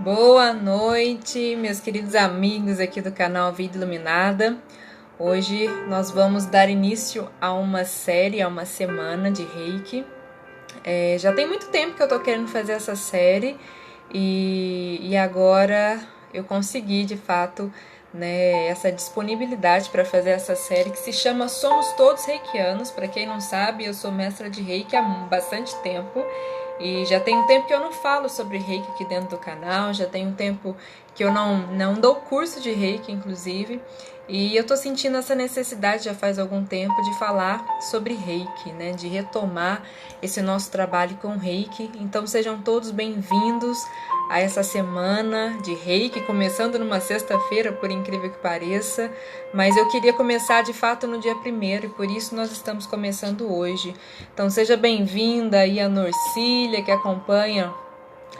Boa noite, meus queridos amigos aqui do canal Vida Iluminada. Hoje nós vamos dar início a uma série, a uma semana de Reiki. Já tem muito tempo que eu tô querendo fazer essa série e agora eu consegui, de fato, né, essa disponibilidade para fazer essa série que se chama Somos Todos Reikianos. Para quem não sabe, eu sou mestra de Reiki há bastante tempo. E já tem um tempo que eu não falo sobre Reiki aqui dentro do canal, já tem um tempo que eu não dou curso de Reiki, inclusive. E eu tô sentindo essa necessidade já faz algum tempo de falar sobre Reiki, né? De retomar esse nosso trabalho com Reiki. Então sejam todos bem-vindos a essa semana de Reiki, começando numa sexta-feira, por incrível que pareça. Mas eu queria começar de fato no dia 1º e por isso nós estamos começando hoje. Então seja bem-vinda aí a Norcília, que acompanha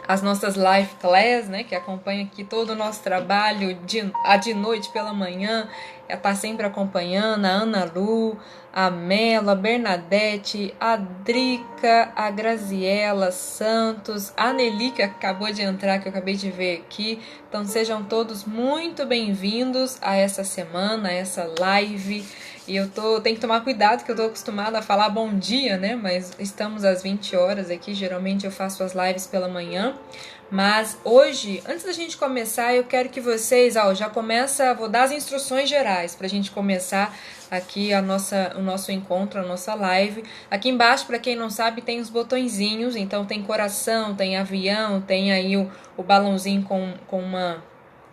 as nossas live class, né, que acompanha aqui todo o nosso trabalho de noite pela manhã, está sempre acompanhando, a Ana Lu, a Mela, a Bernadette, a Drica, a Graziela Santos, a Nelly, que acabou de entrar, que eu acabei de ver aqui. Então sejam todos muito bem-vindos a essa semana, a essa live. E tenho que tomar cuidado, que eu tô acostumada a falar bom dia, né? Mas estamos às 20 horas aqui, geralmente eu faço as lives pela manhã. Mas hoje, antes da gente começar, eu quero que vocês, vou dar as instruções gerais pra gente começar aqui o nosso encontro, a nossa live. Aqui embaixo, para quem não sabe, tem os botõezinhos, então tem coração, tem avião, tem aí o balãozinho com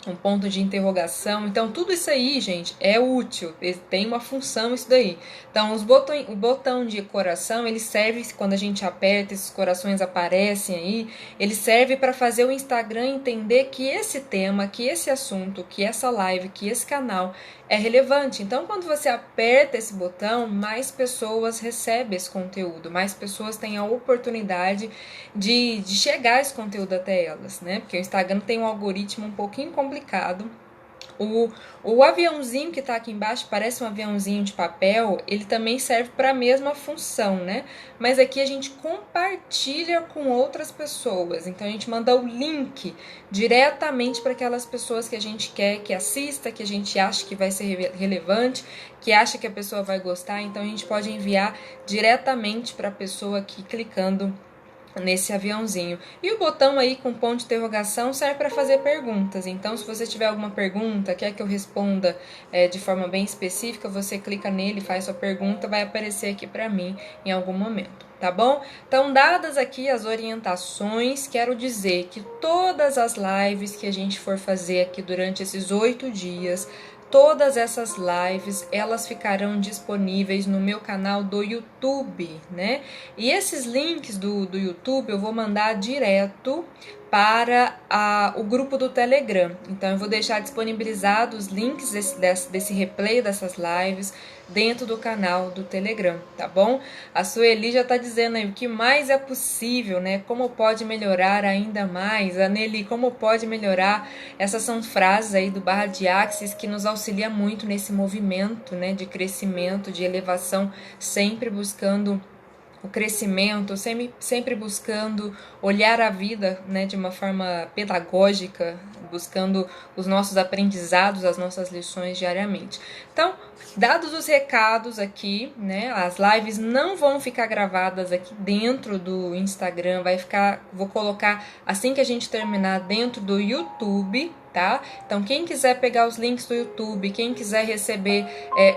um ponto de interrogação. Então tudo isso aí, gente, é útil, tem uma função isso daí. Então o botão de coração, ele serve, quando a gente aperta, esses corações aparecem aí, ele serve para fazer o Instagram entender que esse tema, que esse assunto, que essa live, que esse canal é relevante. Então quando você aperta esse botão, mais pessoas recebem esse conteúdo, mais pessoas têm a oportunidade de chegar esse conteúdo até elas, né? Porque o Instagram tem um algoritmo um pouquinho complicado. O aviãozinho que tá aqui embaixo, parece um aviãozinho de papel, ele também serve para a mesma função, né? Mas aqui a gente compartilha com outras pessoas. Então a gente manda o link diretamente para aquelas pessoas que a gente quer que assista, que a gente acha que vai ser relevante, que acha que a pessoa vai gostar. Então a gente pode enviar diretamente para a pessoa aqui clicando nesse aviãozinho. E o botão aí com ponto de interrogação serve para fazer perguntas. Então, se você tiver alguma pergunta, quer que eu responda de forma bem específica, você clica nele, faz sua pergunta, vai aparecer aqui para mim em algum momento. Tá bom? Então, dadas aqui as orientações, quero dizer que todas as lives que a gente for fazer aqui durante esses 8 dias, todas essas lives, elas ficarão disponíveis no meu canal do YouTube, né? E esses links do YouTube eu vou mandar direto para o grupo do Telegram. Então eu vou deixar disponibilizados os links desse replay dessas lives dentro do canal do Telegram, tá bom? A Sueli já tá dizendo aí o que mais é possível, né? Como pode melhorar ainda mais? A Nelly, como pode melhorar? Essas são frases aí do Barra de Axis que nos auxilia muito nesse movimento, né, de crescimento, de elevação, sempre buscando o crescimento, sempre buscando olhar a vida, né, de uma forma pedagógica, buscando os nossos aprendizados, as nossas lições diariamente. Então, dados os recados aqui, né, as lives não vão ficar gravadas aqui dentro do Instagram, vou colocar assim que a gente terminar dentro do YouTube, tá? Então quem quiser pegar os links do YouTube, quem quiser receber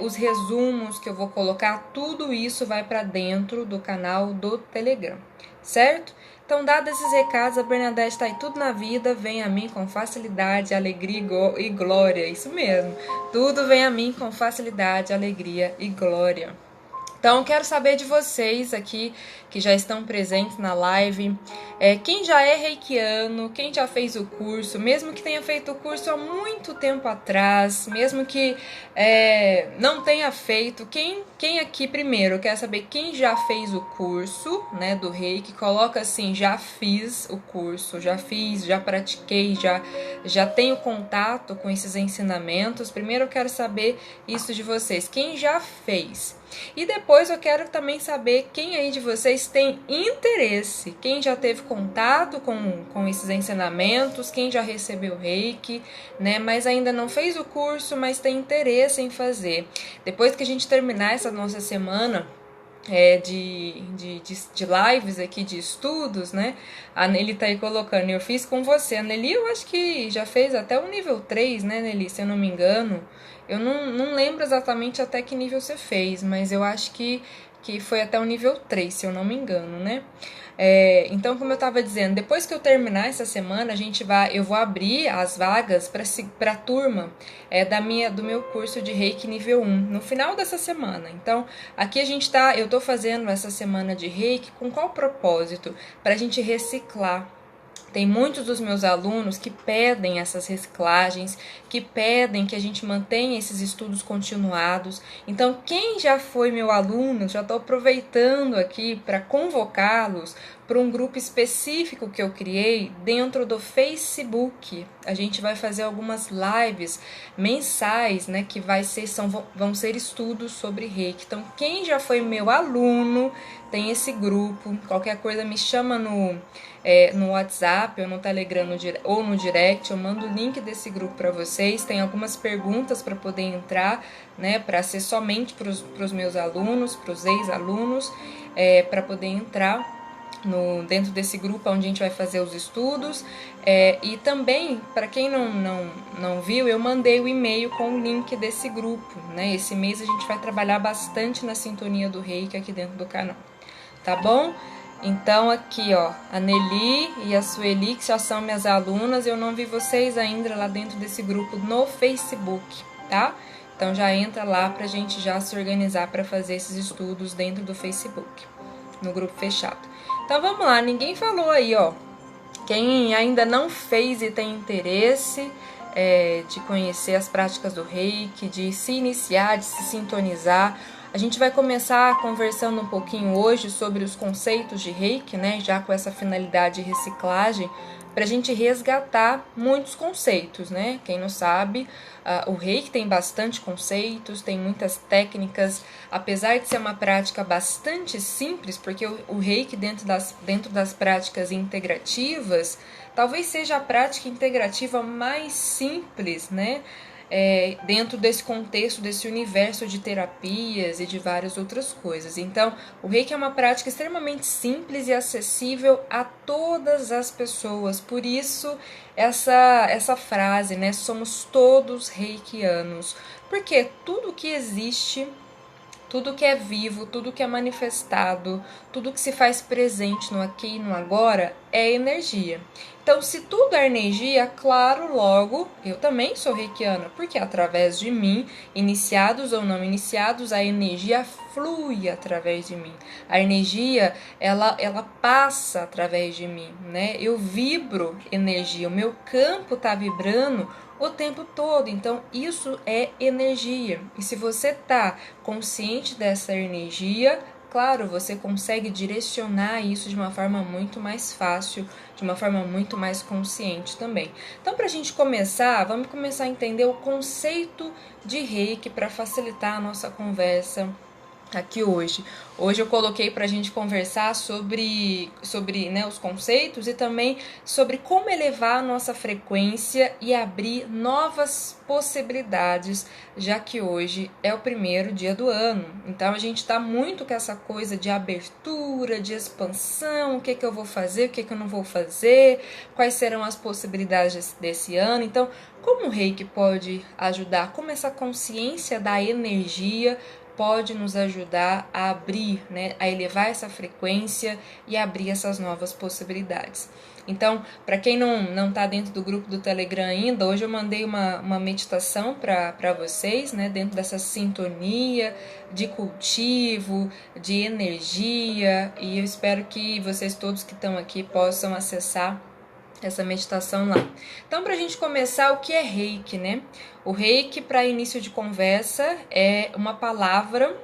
os resumos que eu vou colocar, tudo isso vai para dentro do canal do Telegram, certo? Então, dados esses recados, a Bernadette está aí, tudo na vida vem a mim com facilidade, alegria e glória, isso mesmo, tudo vem a mim com facilidade, alegria e glória. Então, quero saber de vocês aqui que já estão presentes na live, quem já é reikiano, quem já fez o curso, mesmo que tenha feito o curso há muito tempo atrás, mesmo que não tenha feito, quem quem aqui, primeiro, eu quero saber quem já fez o curso, né, do Reiki. Coloca assim, já fiz o curso, já fiz, já pratiquei, já tenho contato com esses ensinamentos. Primeiro eu quero saber isso de vocês, quem já fez. E depois eu quero também saber quem aí de vocês tem interesse, quem já teve contato com esses ensinamentos, quem já recebeu Reiki, né, mas ainda não fez o curso, mas tem interesse em fazer. Depois que a gente terminar essa nossa semana de lives aqui, de estudos, né? A Nelly tá aí colocando, eu fiz com você. A Nelly eu acho que já fez até o nível 3, né, Nelly? Se eu não me engano. Eu não lembro exatamente até que nível você fez, mas eu acho que foi até o nível 3, se eu não me engano, né? Então, como eu estava dizendo, depois que eu terminar essa semana, eu vou abrir as vagas para a turma do meu curso de Reiki nível 1, no final dessa semana. Então, aqui eu estou fazendo essa semana de Reiki com qual propósito? Para a gente reciclar. Tem muitos dos meus alunos que pedem essas reciclagens, que pedem que a gente mantenha esses estudos continuados. Então, quem já foi meu aluno, já estou aproveitando aqui para convocá-los para um grupo específico que eu criei dentro do Facebook. A gente vai fazer algumas lives mensais, né, que vão ser estudos sobre Reiki. Então, quem já foi meu aluno, tem esse grupo. Qualquer coisa me chama no WhatsApp ou no Telegram ou no direct, eu mando o link desse grupo para vocês. Tem algumas perguntas para poder entrar, né, para ser somente para os meus alunos, para os ex-alunos, para poder entrar dentro desse grupo onde a gente vai fazer os estudos. E também, para quem não viu, eu mandei o e-mail com o link desse grupo, né? Esse mês a gente vai trabalhar bastante na sintonia do Reiki aqui dentro do canal, tá bom? Então aqui, ó, a Nelly e a Sueli, que já são minhas alunas, eu não vi vocês ainda lá dentro desse grupo no Facebook, tá? Então já entra lá pra gente já se organizar para fazer esses estudos dentro do Facebook, no grupo fechado. Então vamos lá, ninguém falou aí, ó. Quem ainda não fez e tem interesse de conhecer as práticas do Reiki, de se iniciar, de se sintonizar. A gente vai começar conversando um pouquinho hoje sobre os conceitos de Reiki, né? Já com essa finalidade de reciclagem, para a gente resgatar muitos conceitos, né? Quem não sabe, o Reiki tem bastante conceitos, tem muitas técnicas, apesar de ser uma prática bastante simples, porque o Reiki dentro das práticas integrativas, talvez seja a prática integrativa mais simples, né? Dentro desse contexto, desse universo de terapias e de várias outras coisas. Então, o Reiki é uma prática extremamente simples e acessível a todas as pessoas. Por isso, essa frase, né? Somos todos reikianos. Porque tudo que existe, tudo que é vivo, tudo que é manifestado, tudo que se faz presente no aqui e no agora é energia. Então, se tudo é energia, claro, logo, eu também sou reikiana, porque através de mim, iniciados ou não iniciados, a energia flui através de mim. A energia, ela passa através de mim, né? Eu vibro energia, o meu campo está vibrando o tempo todo, então isso é energia. E se você está consciente dessa energia, claro, você consegue direcionar isso de uma forma muito mais fácil, de uma forma muito mais consciente também. Então, para a gente começar, vamos começar a entender o conceito de Reiki para facilitar a nossa conversa aqui hoje. Hoje eu coloquei para a gente conversar sobre né, os conceitos e também sobre como elevar a nossa frequência e abrir novas possibilidades, já que hoje é o primeiro dia do ano. Então a gente está muito com essa coisa de abertura, de expansão, o que eu vou fazer, o que eu não vou fazer, quais serão as possibilidades desse ano. Então, como o Reiki pode ajudar? Como essa consciência da energia pode nos ajudar a abrir, né, a elevar essa frequência e abrir essas novas possibilidades. Então, para quem não está dentro do grupo do Telegram ainda, hoje eu mandei uma meditação para vocês, né, dentro dessa sintonia de cultivo, de energia, e eu espero que vocês todos que estão aqui possam acessar essa meditação lá. Então, para a gente começar, o que é Reiki, né? O Reiki, para início de conversa, é uma palavra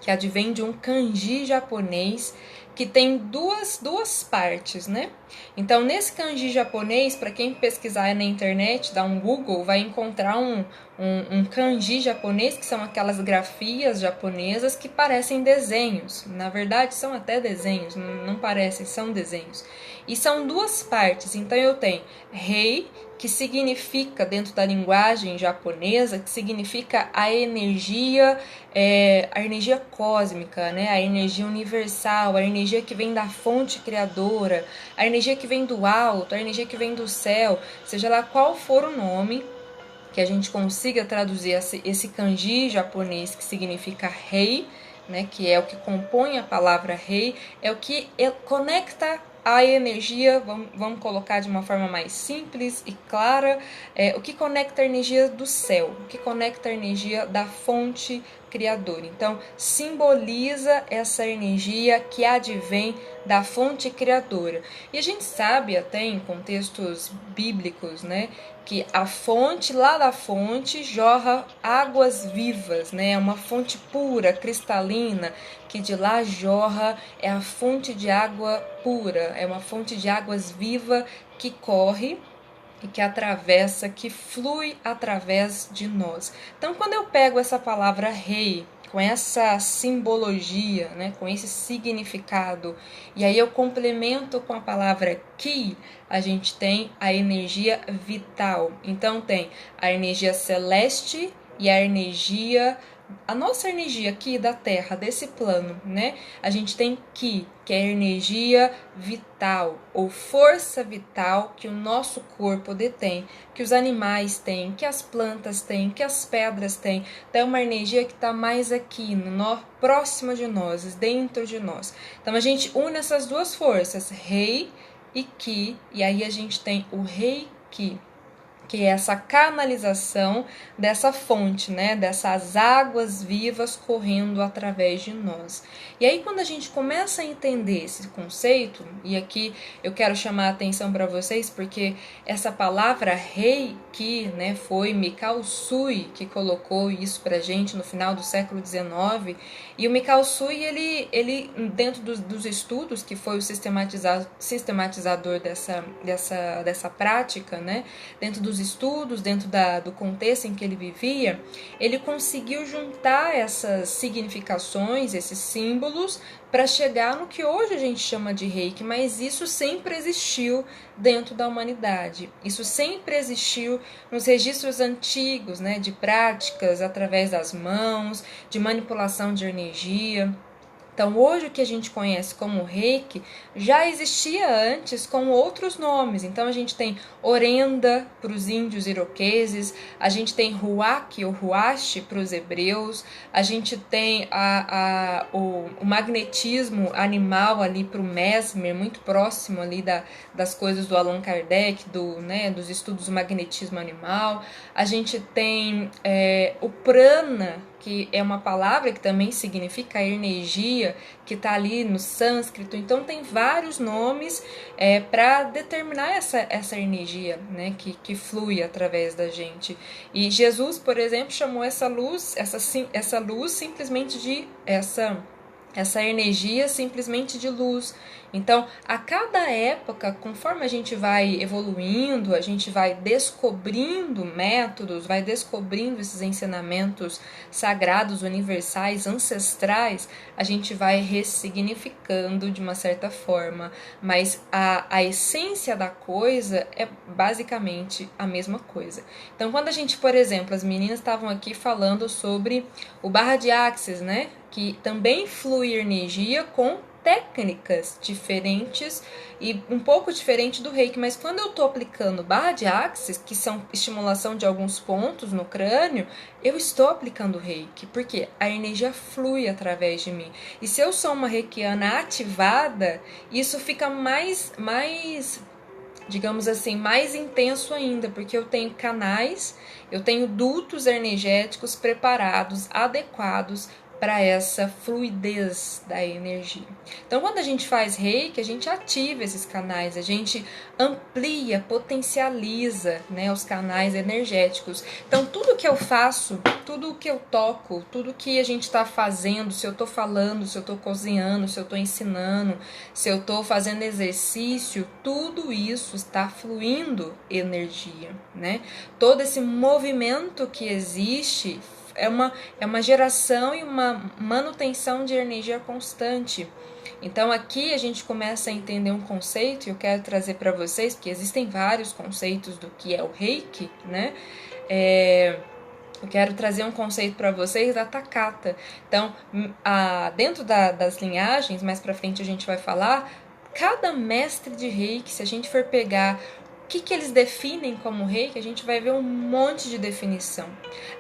que advém de um kanji japonês que tem duas partes, né? Então, nesse kanji japonês, para quem pesquisar na internet, dá um Google, vai encontrar um kanji japonês, que são aquelas grafias japonesas que parecem desenhos. Na verdade, são até desenhos, não parecem, são desenhos. E são duas partes, então eu tenho rei, que significa, dentro da linguagem japonesa, que significa a energia cósmica, né? A energia universal, a energia que vem da fonte criadora, a energia que vem do alto, a energia que vem do céu, seja lá qual for o nome, que a gente consiga traduzir esse kanji japonês que significa rei, né? Que é o que compõe a palavra rei, é o que conecta a energia, vamos colocar de uma forma mais simples e clara, o que conecta a energia do céu, o que conecta a energia da fonte criadora. Então, simboliza essa energia que advém da fonte criadora. E a gente sabe até em contextos bíblicos, né, que a fonte, lá da fonte, jorra águas vivas, né, é uma fonte pura, cristalina, que de lá jorra, é a fonte de água pura, é uma fonte de águas viva que corre e que atravessa, que flui através de nós. Então, quando eu pego essa palavra rei, com essa simbologia, né, com esse significado, e aí eu complemento com a palavra ki, a gente tem a energia vital. Então, tem a energia celeste e a energia, a nossa energia aqui da Terra, desse plano, né? A gente tem Ki, que é a energia vital, ou força vital que o nosso corpo detém, que os animais têm, que as plantas têm, que as pedras têm. Então é uma energia que está mais aqui, próxima de nós, dentro de nós. Então a gente une essas duas forças, Rei e Ki, e aí a gente tem o Reiki, que é essa canalização dessa fonte, né, dessas águas vivas correndo através de nós. E aí quando a gente começa a entender esse conceito, e aqui eu quero chamar a atenção para vocês, porque essa palavra Reiki, né, foi Mikao Usui que colocou isso pra gente no final do século XIX, e o Mikao Usui, ele dentro dos estudos, que foi o sistematizador dessa prática, né, dentro dos estudos, dentro do contexto em que ele vivia, ele conseguiu juntar essas significações, esses símbolos, para chegar no que hoje a gente chama de Reiki, mas isso sempre existiu dentro da humanidade. Isso sempre existiu nos registros antigos, né, de práticas através das mãos, de manipulação de energia. Então, hoje o que a gente conhece como Reiki já existia antes com outros nomes. Então, a gente tem Orenda para os índios iroqueses, a gente tem Huaki ou Huashi para os hebreus, a gente tem o magnetismo animal ali para o Mesmer, muito próximo ali das coisas do Allan Kardec, dos estudos do magnetismo animal. A gente tem o Prana, que é uma palavra que também significa energia, que está ali no sânscrito. Então tem vários nomes para determinar essa energia, né, que flui através da gente. E Jesus, por exemplo, chamou essa luz simplesmente de essa energia simplesmente de luz. Então, a cada época, conforme a gente vai evoluindo, a gente vai descobrindo métodos, vai descobrindo esses ensinamentos sagrados, universais, ancestrais, a gente vai ressignificando de uma certa forma, mas a essência da coisa é basicamente a mesma coisa. Então, quando a gente, por exemplo, as meninas estavam aqui falando sobre o barra de axis, né, que também flui energia com técnicas diferentes e um pouco diferente do Reiki, mas quando eu estou aplicando barra de axis, que são estimulação de alguns pontos no crânio, eu estou aplicando Reiki, porque a energia flui através de mim. E se eu sou uma reikiana ativada, isso fica mais digamos assim, mais intenso ainda, porque eu tenho canais, eu tenho dutos energéticos preparados, adequados para essa fluidez da energia. Então, quando a gente faz reiki, a gente ativa esses canais, a gente amplia, potencializa, né, os canais energéticos. Então, tudo que eu faço, tudo que eu toco, tudo que a gente está fazendo, se eu estou falando, se eu estou cozinhando, se eu estou ensinando, se eu estou fazendo exercício, tudo isso está fluindo energia, né? Todo esse movimento que existe é uma geração e uma manutenção de energia constante. Então aqui a gente começa a entender um conceito, e eu quero trazer para vocês, porque existem vários conceitos do que é o Reiki, né? Eu quero trazer um conceito para vocês da Takata. Então, dentro das linhagens, mais para frente a gente vai falar, cada mestre de Reiki, se a gente for pegar o que eles definem como Reiki, a gente vai ver um monte de definição.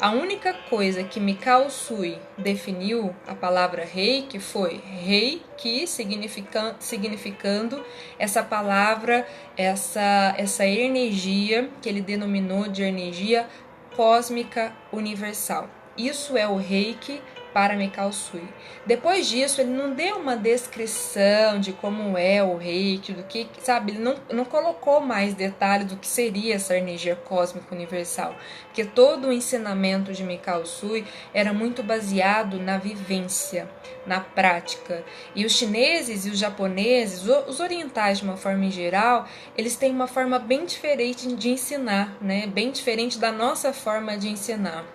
A única coisa que Mikao Usui definiu a palavra Reiki foi Reiki, significando essa palavra, essa energia que ele denominou de energia cósmica universal. Isso é o Reiki para Mikao Usui. Depois disso, ele não deu uma descrição de como é o Reiki, do que, sabe, ele não colocou mais detalhes do que seria essa energia cósmica universal, porque todo o ensinamento de Mikao Usui era muito baseado na vivência, na prática. E os chineses e os japoneses, os orientais de uma forma em geral, eles têm uma forma bem diferente de ensinar, né? Bem diferente da nossa forma de ensinar.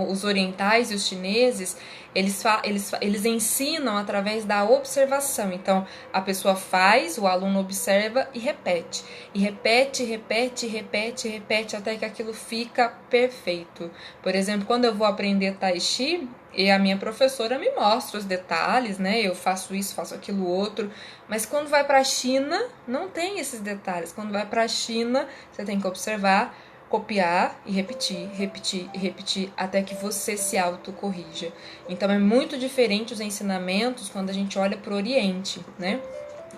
Os orientais e os chineses, eles ensinam através da observação. Então, a pessoa faz, o aluno observa e repete. E repete, até que aquilo fica perfeito. Por exemplo, quando eu vou aprender Tai Chi, e a minha professora me mostra os detalhes, né? Eu faço isso, faço aquilo outro. Mas quando vai para a China, não tem esses detalhes. Quando vai para a China, você tem que observar, copiar e repetir, até que você se autocorrija. Então é muito diferente os ensinamentos quando a gente olha para o Oriente, né?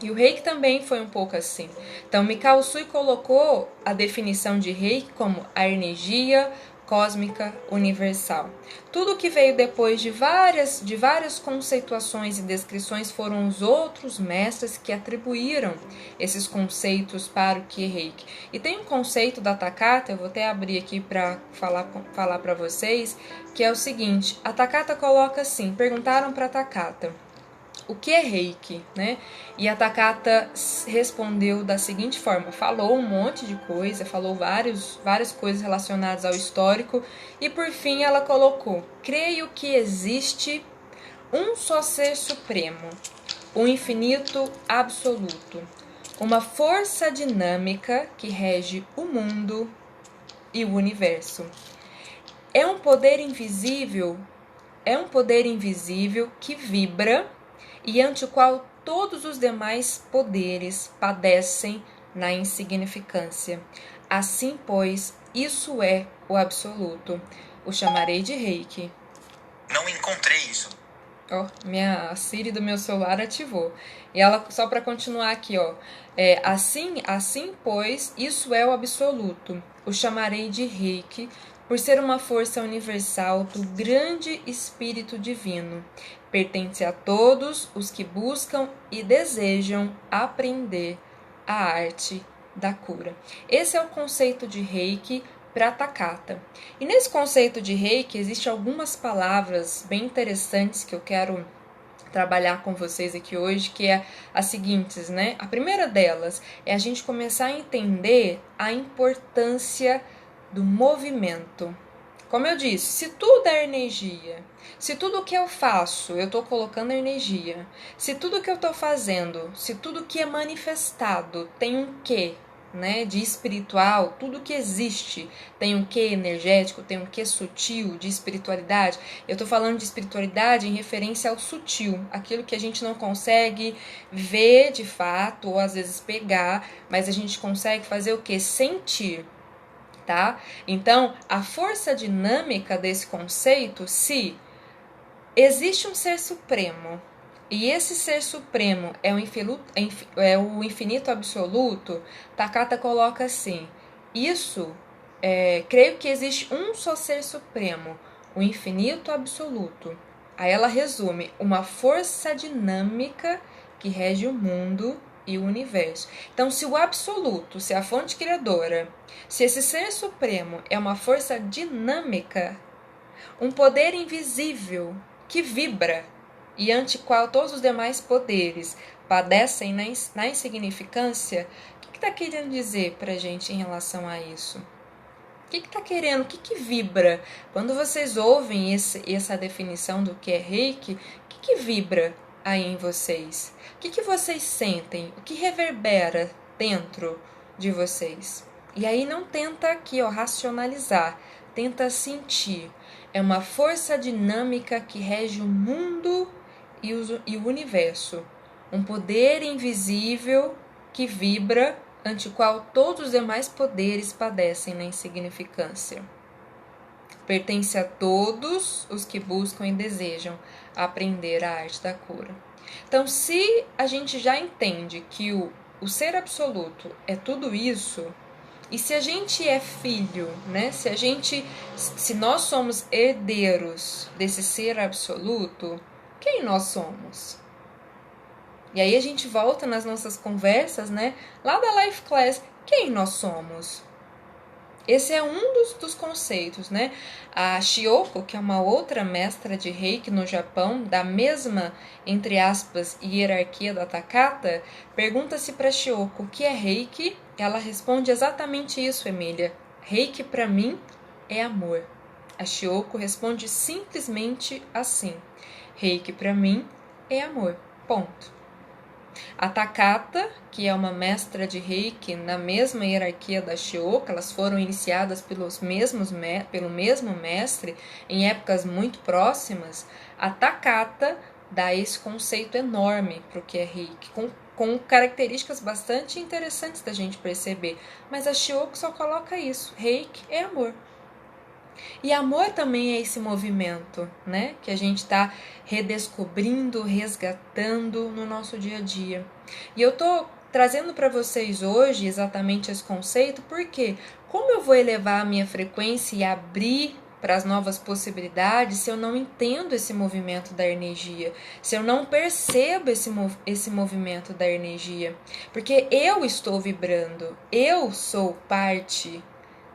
E o Reiki também foi um pouco assim. Então Mikao Usui colocou a definição de Reiki como a energia cósmica universal. Tudo que veio depois de várias conceituações e descrições foram os outros mestres que atribuíram esses conceitos para o que é Reiki. E tem um conceito da Takata, eu vou até abrir aqui para falar para vocês, que é o seguinte: a Takata coloca assim, perguntaram para a Takata, o que é Reiki, né? E a Takata respondeu da seguinte forma, falou um monte de coisa, falou várias coisas relacionadas ao histórico, e por fim ela colocou: creio que existe um só ser supremo, o infinito absoluto, uma força dinâmica que rege o mundo e o universo. É um poder invisível que vibra e ante o qual todos os demais poderes padecem na insignificância. Assim, pois, isso é o absoluto. O chamarei de Reiki. Não encontrei isso. Minha Siri do meu celular ativou. E ela, só para continuar aqui, assim, pois, isso é o absoluto. O chamarei de Reiki, por ser uma força universal do grande Espírito Divino. Pertence a todos os que buscam e desejam aprender a arte da cura. Esse é o conceito de Reiki para Takata. E nesse conceito de Reiki existem algumas palavras bem interessantes que eu quero trabalhar com vocês aqui hoje, que é as seguintes, né? A primeira delas é a gente começar a entender a importância do movimento. Como eu disse, se tudo é energia, se tudo que eu faço, eu estou colocando energia, se tudo que eu estou fazendo, se tudo que é manifestado tem um quê, né, de espiritual, tudo que existe tem um quê energético, tem um quê sutil de espiritualidade. Eu estou falando de espiritualidade em referência ao sutil, aquilo que a gente não consegue ver de fato, ou às vezes pegar, mas a gente consegue fazer o quê? Sentir. Tá? Então, a força dinâmica desse conceito, se existe um ser supremo e esse ser supremo é o infinito absoluto, Takata coloca assim: creio que existe um só ser supremo, o infinito absoluto. Aí ela resume: uma força dinâmica que rege o mundo e o universo. Então, se o absoluto, se a fonte criadora, se esse ser supremo é uma força dinâmica, um poder invisível que vibra e ante qual todos os demais poderes padecem na insignificância, o que está querendo dizer para a gente em relação a isso? O que está querendo? O que vibra? Quando vocês ouvem essa definição do que é Reiki, o que vibra aí em vocês? O que vocês sentem? O que reverbera dentro de vocês? E aí não tenta aqui, racionalizar, tenta sentir. É uma força dinâmica que rege o mundo e o universo. Um poder invisível que vibra, ante o qual todos os demais poderes padecem na insignificância. Pertence a todos os que buscam e desejam aprender a arte da cura. Então, se a gente já entende que o ser absoluto é tudo isso, e se a gente é filho, né? Se nós somos herdeiros desse ser absoluto, quem nós somos? E aí a gente volta nas nossas conversas, né? Lá da Life Class, quem nós somos? Esse é um dos conceitos, né? A Shioko, que é uma outra mestra de Reiki no Japão, da mesma, entre aspas, hierarquia da Takata, pergunta-se para Shioko o que é Reiki. Ela responde exatamente isso, Emília. Reiki para mim é amor. A Shioko responde simplesmente assim: Reiki para mim é amor. Ponto. A Takata, que é uma mestra de Reiki na mesma hierarquia da Shioko, elas foram iniciadas pelo mesmo mestre em épocas muito próximas. A Takata dá esse conceito enorme para o que é Reiki, com características bastante interessantes da gente perceber. Mas a Shioko só coloca isso: Reiki é amor. E amor também é esse movimento, né? Que a gente está redescobrindo, resgatando no nosso dia a dia. E eu tô trazendo para vocês hoje exatamente esse conceito, porque como eu vou elevar a minha frequência e abrir para as novas possibilidades se eu não entendo esse movimento da energia, se eu não percebo esse movimento da energia? Porque eu estou vibrando, eu sou parte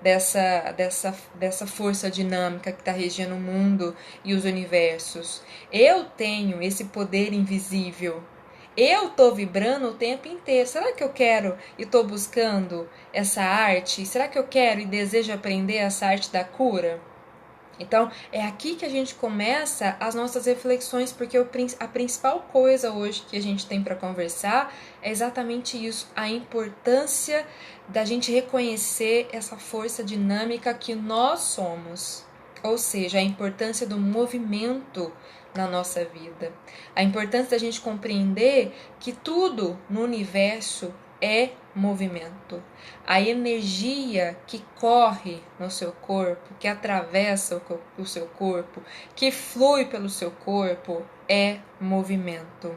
dessa força dinâmica que está regendo o mundo e os universos. Eu tenho esse poder invisível. Eu estou vibrando o tempo inteiro. Será que eu quero e estou buscando essa arte? Será que eu quero e desejo aprender essa arte da cura? Então, é aqui que a gente começa as nossas reflexões, porque a principal coisa hoje que a gente tem para conversar é exatamente isso, a importância da gente reconhecer essa força dinâmica que nós somos, ou seja, a importância do movimento na nossa vida, a importância da gente compreender que tudo no universo é movimento. A energia que corre no seu corpo, que atravessa o seu corpo, que flui pelo seu corpo, é movimento.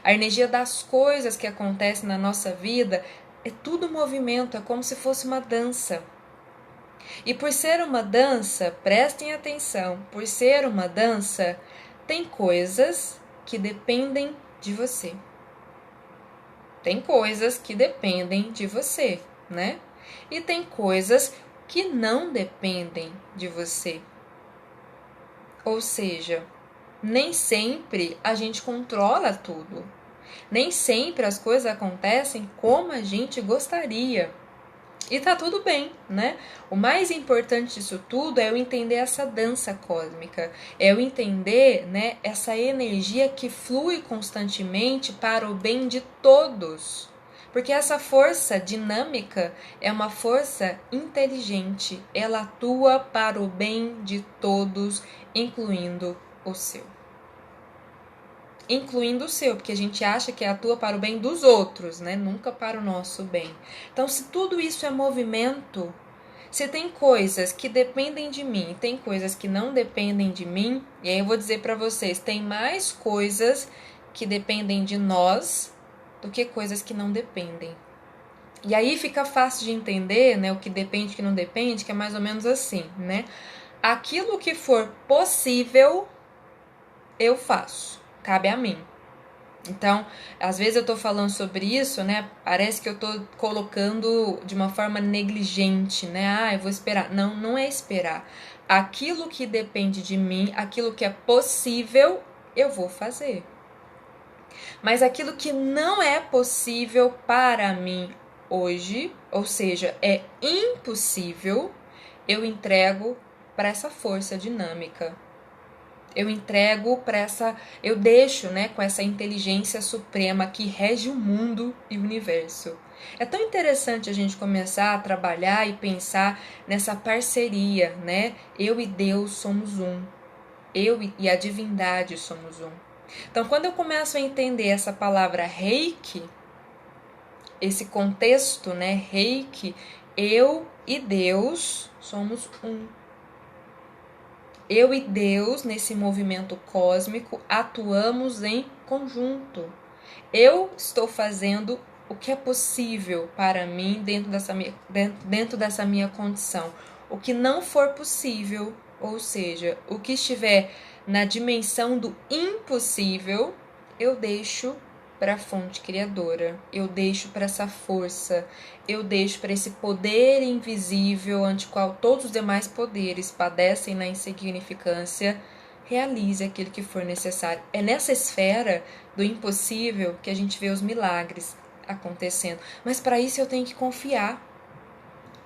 A energia das coisas que acontecem na nossa vida é tudo movimento, é como se fosse uma dança. E por ser uma dança, prestem atenção, por ser uma dança, tem coisas que dependem de você. Tem coisas que dependem de você, né? E tem coisas que não dependem de você. Ou seja, nem sempre a gente controla tudo. Nem sempre as coisas acontecem como a gente gostaria. E tá tudo bem, né? O mais importante disso tudo é eu entender essa dança cósmica, é eu entender, né, essa energia que flui constantemente para o bem de todos. Porque essa força dinâmica é uma força inteligente, ela atua para o bem de todos, incluindo o seu. Incluindo o seu, porque a gente acha que atua para o bem dos outros, né? Nunca para o nosso bem. Então, se tudo isso é movimento, se tem coisas que dependem de mim, tem coisas que não dependem de mim, e aí eu vou dizer para vocês, tem mais coisas que dependem de nós do que coisas que não dependem. E aí fica fácil de entender, né, o que depende e o que não depende, que é mais ou menos assim, né? Aquilo que for possível eu faço, cabe a mim. Então, às vezes eu tô falando sobre isso, né? Parece que eu tô colocando de uma forma negligente, né? Ah, eu vou esperar. Não, não é esperar. Aquilo que depende de mim, aquilo que é possível, eu vou fazer. Mas aquilo que não é possível para mim hoje, ou seja, é impossível, eu entrego para essa força dinâmica. Eu entrego para eu deixo, né, com essa inteligência suprema que rege o mundo e o universo. É tão interessante a gente começar a trabalhar e pensar nessa parceria, né? Eu e Deus somos um. Eu e a divindade somos um. Então, quando eu começo a entender essa palavra reiki, esse contexto, né, reiki, eu e Deus somos um. Eu e Deus, nesse movimento cósmico, atuamos em conjunto. Eu estou fazendo o que é possível para mim dentro dessa minha condição. O que não for possível, ou seja, o que estiver na dimensão do impossível, eu deixo para a fonte criadora, eu deixo para essa força, eu deixo para esse poder invisível ante qual todos os demais poderes padecem na insignificância, realize aquilo que for necessário. É nessa esfera do impossível que a gente vê os milagres acontecendo. Mas para isso eu tenho que confiar.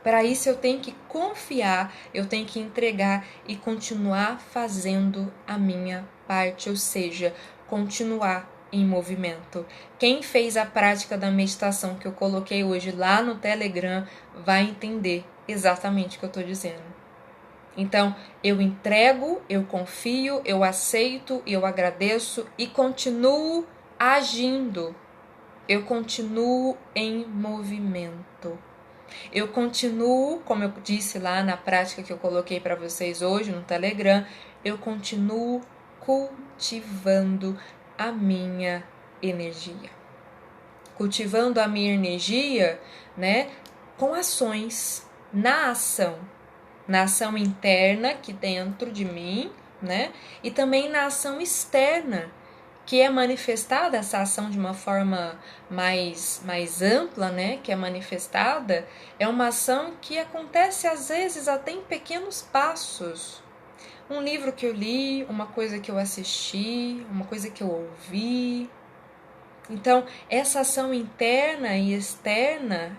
Para isso eu tenho que confiar, eu tenho que entregar e continuar fazendo a minha parte, ou seja, continuar em movimento. Quem fez a prática da meditação que eu coloquei hoje lá no Telegram vai entender exatamente o que eu estou dizendo. Então, eu entrego, eu confio, eu aceito, eu agradeço e continuo agindo. Eu continuo em movimento. Eu continuo, como eu disse lá na prática que eu coloquei para vocês hoje no Telegram, eu continuo cultivando a minha energia. Cultivando a minha energia, né, com ações, na ação interna aqui dentro de mim, né, e também na ação externa, que é manifestada essa ação de uma forma mais ampla, né, que é manifestada, é uma ação que acontece às vezes até em pequenos passos. Um livro que eu li, uma coisa que eu assisti, uma coisa que eu ouvi. Então, essa ação interna e externa,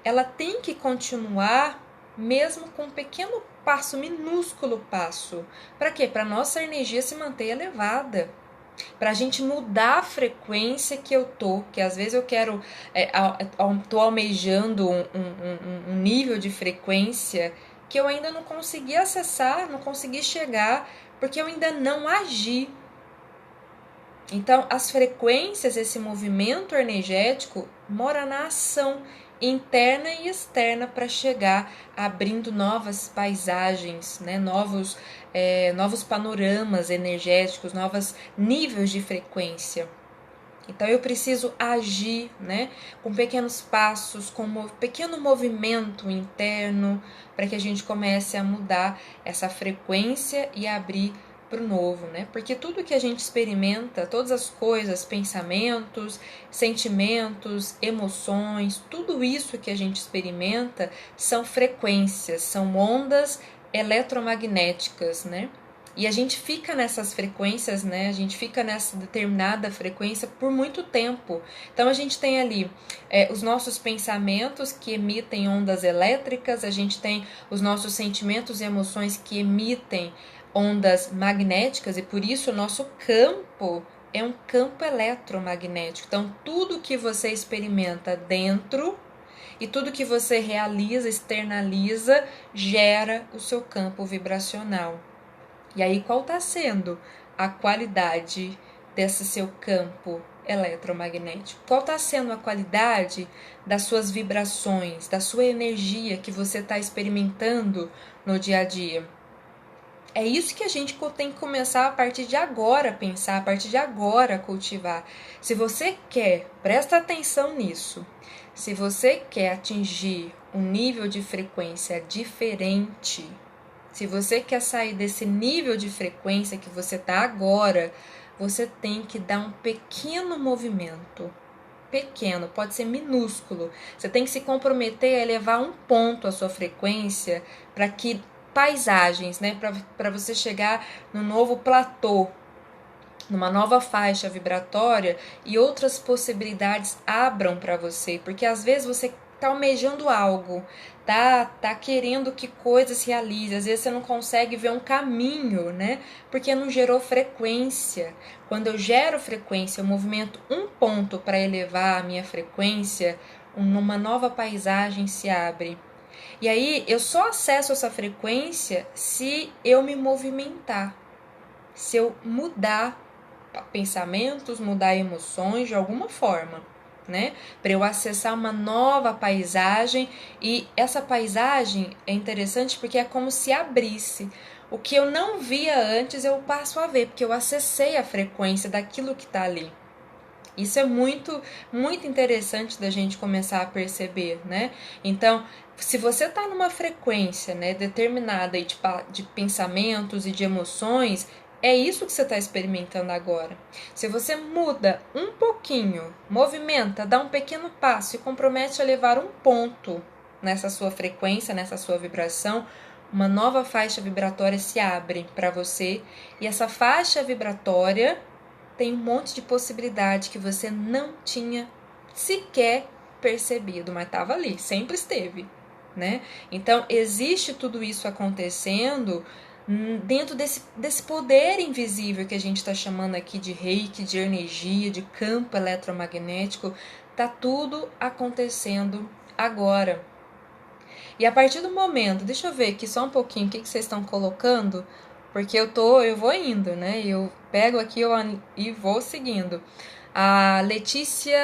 ela tem que continuar mesmo com um pequeno passo, minúsculo passo. Para quê? Para nossa energia se manter elevada. Para a gente mudar a frequência que eu tô, que às vezes eu quero, tô almejando um nível de frequência que eu ainda não consegui acessar, não consegui chegar, porque eu ainda não agi. Então, as frequências, esse movimento energético, mora na ação interna e externa para chegar abrindo novas paisagens, né? novos panoramas energéticos, novos níveis de frequência. Então eu preciso agir, né, com pequenos passos, com um pequeno movimento interno, para que a gente comece a mudar essa frequência e abrir para o novo, né? Porque tudo que a gente experimenta, todas as coisas, pensamentos, sentimentos, emoções, tudo isso que a gente experimenta são frequências, são ondas eletromagnéticas, né? E a gente fica nessas frequências, né? A gente fica nessa determinada frequência por muito tempo. Então a gente tem ali os nossos pensamentos que emitem ondas elétricas, a gente tem os nossos sentimentos e emoções que emitem ondas magnéticas, e por isso o nosso campo é um campo eletromagnético. Então tudo que você experimenta dentro e tudo que você realiza, externaliza, gera o seu campo vibracional. E aí, qual está sendo a qualidade desse seu campo eletromagnético? Qual está sendo a qualidade das suas vibrações, da sua energia que você está experimentando no dia a dia? É isso que a gente tem que começar a partir de agora a pensar, a partir de agora a cultivar. Se você quer, presta atenção nisso, se você quer atingir um nível de frequência diferente, Se você quer sair desse nível de frequência que você está agora, você tem que dar um pequeno movimento. Pequeno, pode ser minúsculo. Você tem que se comprometer a elevar um ponto a sua frequência para que paisagens, né, para você chegar no novo platô, numa nova faixa vibratória e outras possibilidades abram para você, porque às vezes você tá almejando algo, tá querendo que coisas se realizem, às vezes você não consegue ver um caminho, né? Porque não gerou frequência. Quando eu gero frequência, eu movimento um ponto para elevar a minha frequência, uma nova paisagem se abre. E aí eu só acesso essa frequência se eu me movimentar, se eu mudar pensamentos, mudar emoções de alguma forma, né? Para eu acessar uma nova paisagem, e essa paisagem é interessante porque é como se abrisse. O que eu não via antes eu passo a ver, porque eu acessei a frequência daquilo que está ali. Isso é muito, muito interessante da gente começar a perceber, né? Então, se você está numa frequência, né, determinada de pensamentos e de emoções, é isso que você está experimentando agora. Se você muda um pouquinho, movimenta, dá um pequeno passo e compromete a levar um ponto nessa sua frequência, nessa sua vibração, uma nova faixa vibratória se abre para você, e essa faixa vibratória tem um monte de possibilidade que você não tinha sequer percebido, mas estava ali, sempre esteve, né? Então, existe tudo isso acontecendo dentro desse poder invisível que a gente está chamando aqui de reiki, de energia, de campo eletromagnético. Tá tudo acontecendo agora. E a partir do momento, deixa eu ver aqui só um pouquinho o que vocês estão colocando, porque eu vou indo, né? Eu pego aqui e vou seguindo. A Letícia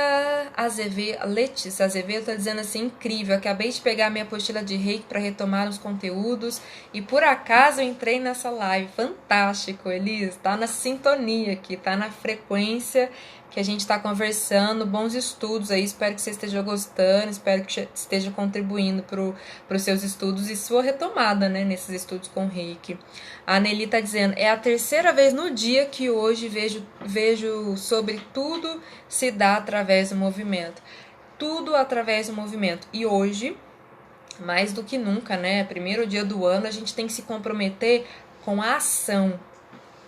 Azevedo está dizendo assim: incrível, acabei de pegar minha apostila de reiki para retomar os conteúdos e por acaso eu entrei nessa live. Fantástico, Elis, tá na sintonia aqui, tá na frequência que a gente está conversando. Bons estudos aí, espero que você esteja gostando, espero que esteja contribuindo para os seus estudos e sua retomada, né, nesses estudos com reiki. A Nelly está dizendo: é a terceira vez no dia que hoje vejo sobre tudo se dá através do movimento. Tudo através do movimento. E hoje, mais do que nunca, né? Primeiro dia do ano, a gente tem que se comprometer com a ação.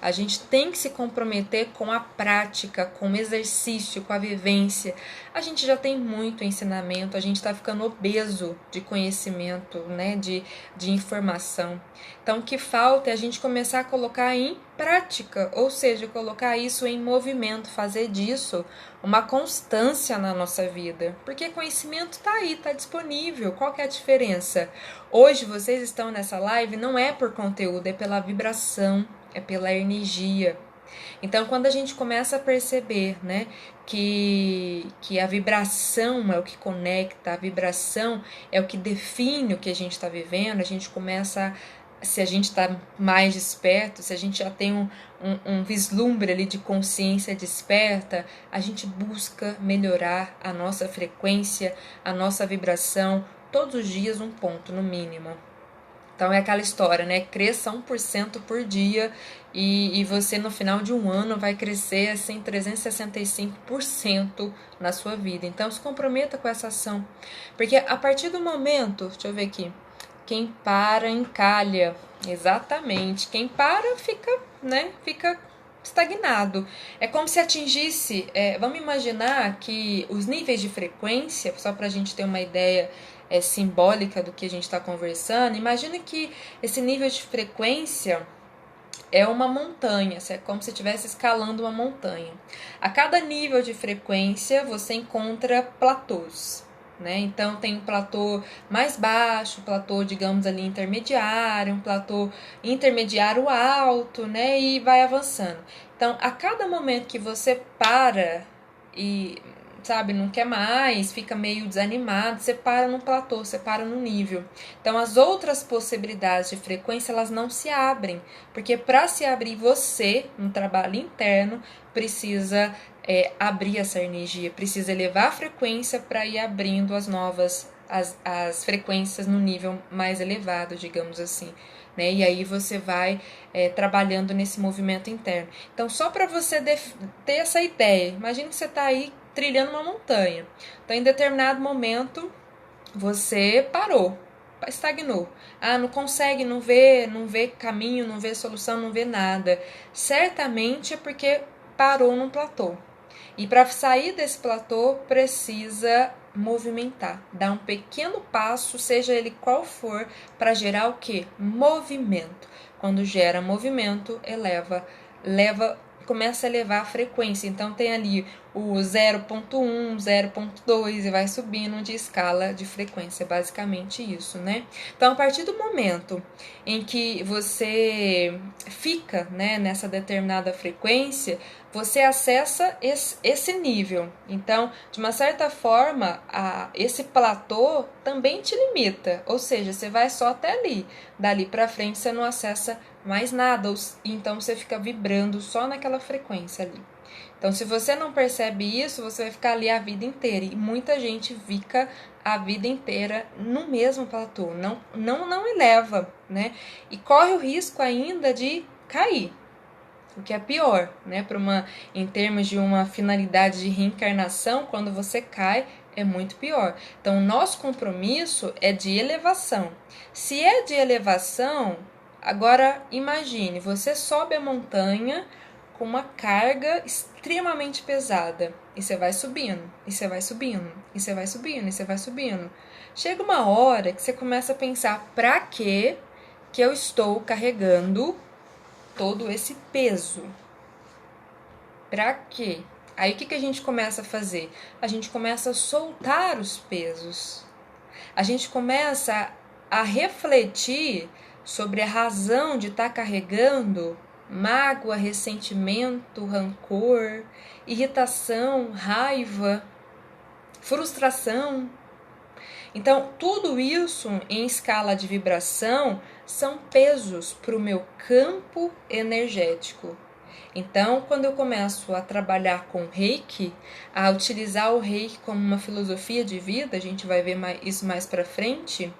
A gente tem que se comprometer com a prática, com o exercício, com a vivência. A gente já tem muito ensinamento, a gente está ficando obeso de conhecimento, né, de informação. Então, o que falta é a gente começar a colocar em prática, ou seja, colocar isso em movimento, fazer disso uma constância na nossa vida. Porque conhecimento está aí, está disponível. Qual que é a diferença? Hoje vocês estão nessa live não é por conteúdo, é pela vibração, é pela energia. Então, quando a gente começa a perceber, né, que a vibração é o que conecta, a vibração é o que define o que a gente está vivendo, a gente começa, se a gente está mais desperto, se a gente já tem um vislumbre ali de consciência desperta, a gente busca melhorar a nossa frequência, a nossa vibração, todos os dias um ponto, no mínimo. Então é aquela história, né? Cresça 1% por dia e você no final de um ano vai crescer assim 365% na sua vida. Então se comprometa com essa ação. Porque a partir do momento, deixa eu ver aqui, quem para encalha. Exatamente. Quem para fica, né? Fica estagnado. É como se atingisse, vamos imaginar que os níveis de frequência, só para a gente ter uma ideia simbólica do que a gente está conversando, imagina que esse nível de frequência é uma montanha, é como se estivesse escalando uma montanha. A cada nível de frequência você encontra platôs, né? Então tem um platô mais baixo, platô, digamos ali, intermediário, um platô intermediário alto, né? E vai avançando. Então, a cada momento que você para e, sabe, não quer mais, fica meio desanimado, você para no platô, você para no nível. Então, as outras possibilidades de frequência, elas não se abrem, porque para se abrir você, no trabalho interno, precisa abrir essa energia, precisa elevar a frequência para ir abrindo as novas as frequências no nível mais elevado, digamos assim. Né? E aí você vai trabalhando nesse movimento interno. Então, só para você ter essa ideia, imagine que você está aí trilhando uma montanha. Então, em determinado momento, você parou, estagnou. Ah, não consegue, não vê caminho, não vê solução, não vê nada. Certamente é porque parou num platô. E para sair desse platô, precisa movimentar, dar um pequeno passo, seja ele qual for, para gerar o que? Movimento. Quando gera movimento, começa a elevar a frequência. Então tem ali o 0.1, 0.2 e vai subindo de escala de frequência, basicamente isso, né? Então, a partir do momento em que você fica, né, nessa determinada frequência, você acessa esse nível. Então, de uma certa forma, esse platô também te limita, ou seja, você vai só até ali. Dali para frente você não acessa mais nada, então você fica vibrando só naquela frequência ali. Então, se você não percebe isso, você vai ficar ali a vida inteira. E muita gente fica a vida inteira no mesmo platô, não eleva, né? E corre o risco ainda de cair, o que é pior, né? Em termos de uma finalidade de reencarnação, quando você cai, é muito pior. Então, o nosso compromisso é de elevação. Se é de elevação, agora imagine, você sobe a montanha com uma carga extremamente pesada. E você vai subindo, e você vai subindo, e você vai subindo, e você vai subindo. Chega uma hora que você começa a pensar, pra que eu estou carregando todo esse peso? Pra quê? Aí o que a gente começa a fazer? A gente começa a soltar os pesos. A gente começa a refletir sobre a razão de estar carregando mágoa, ressentimento, rancor, irritação, raiva, frustração. Então, tudo isso em escala de vibração são pesos para o meu campo energético. Então, quando eu começo a trabalhar com Reiki, a utilizar o Reiki como uma filosofia de vida, a gente vai ver isso mais para frente,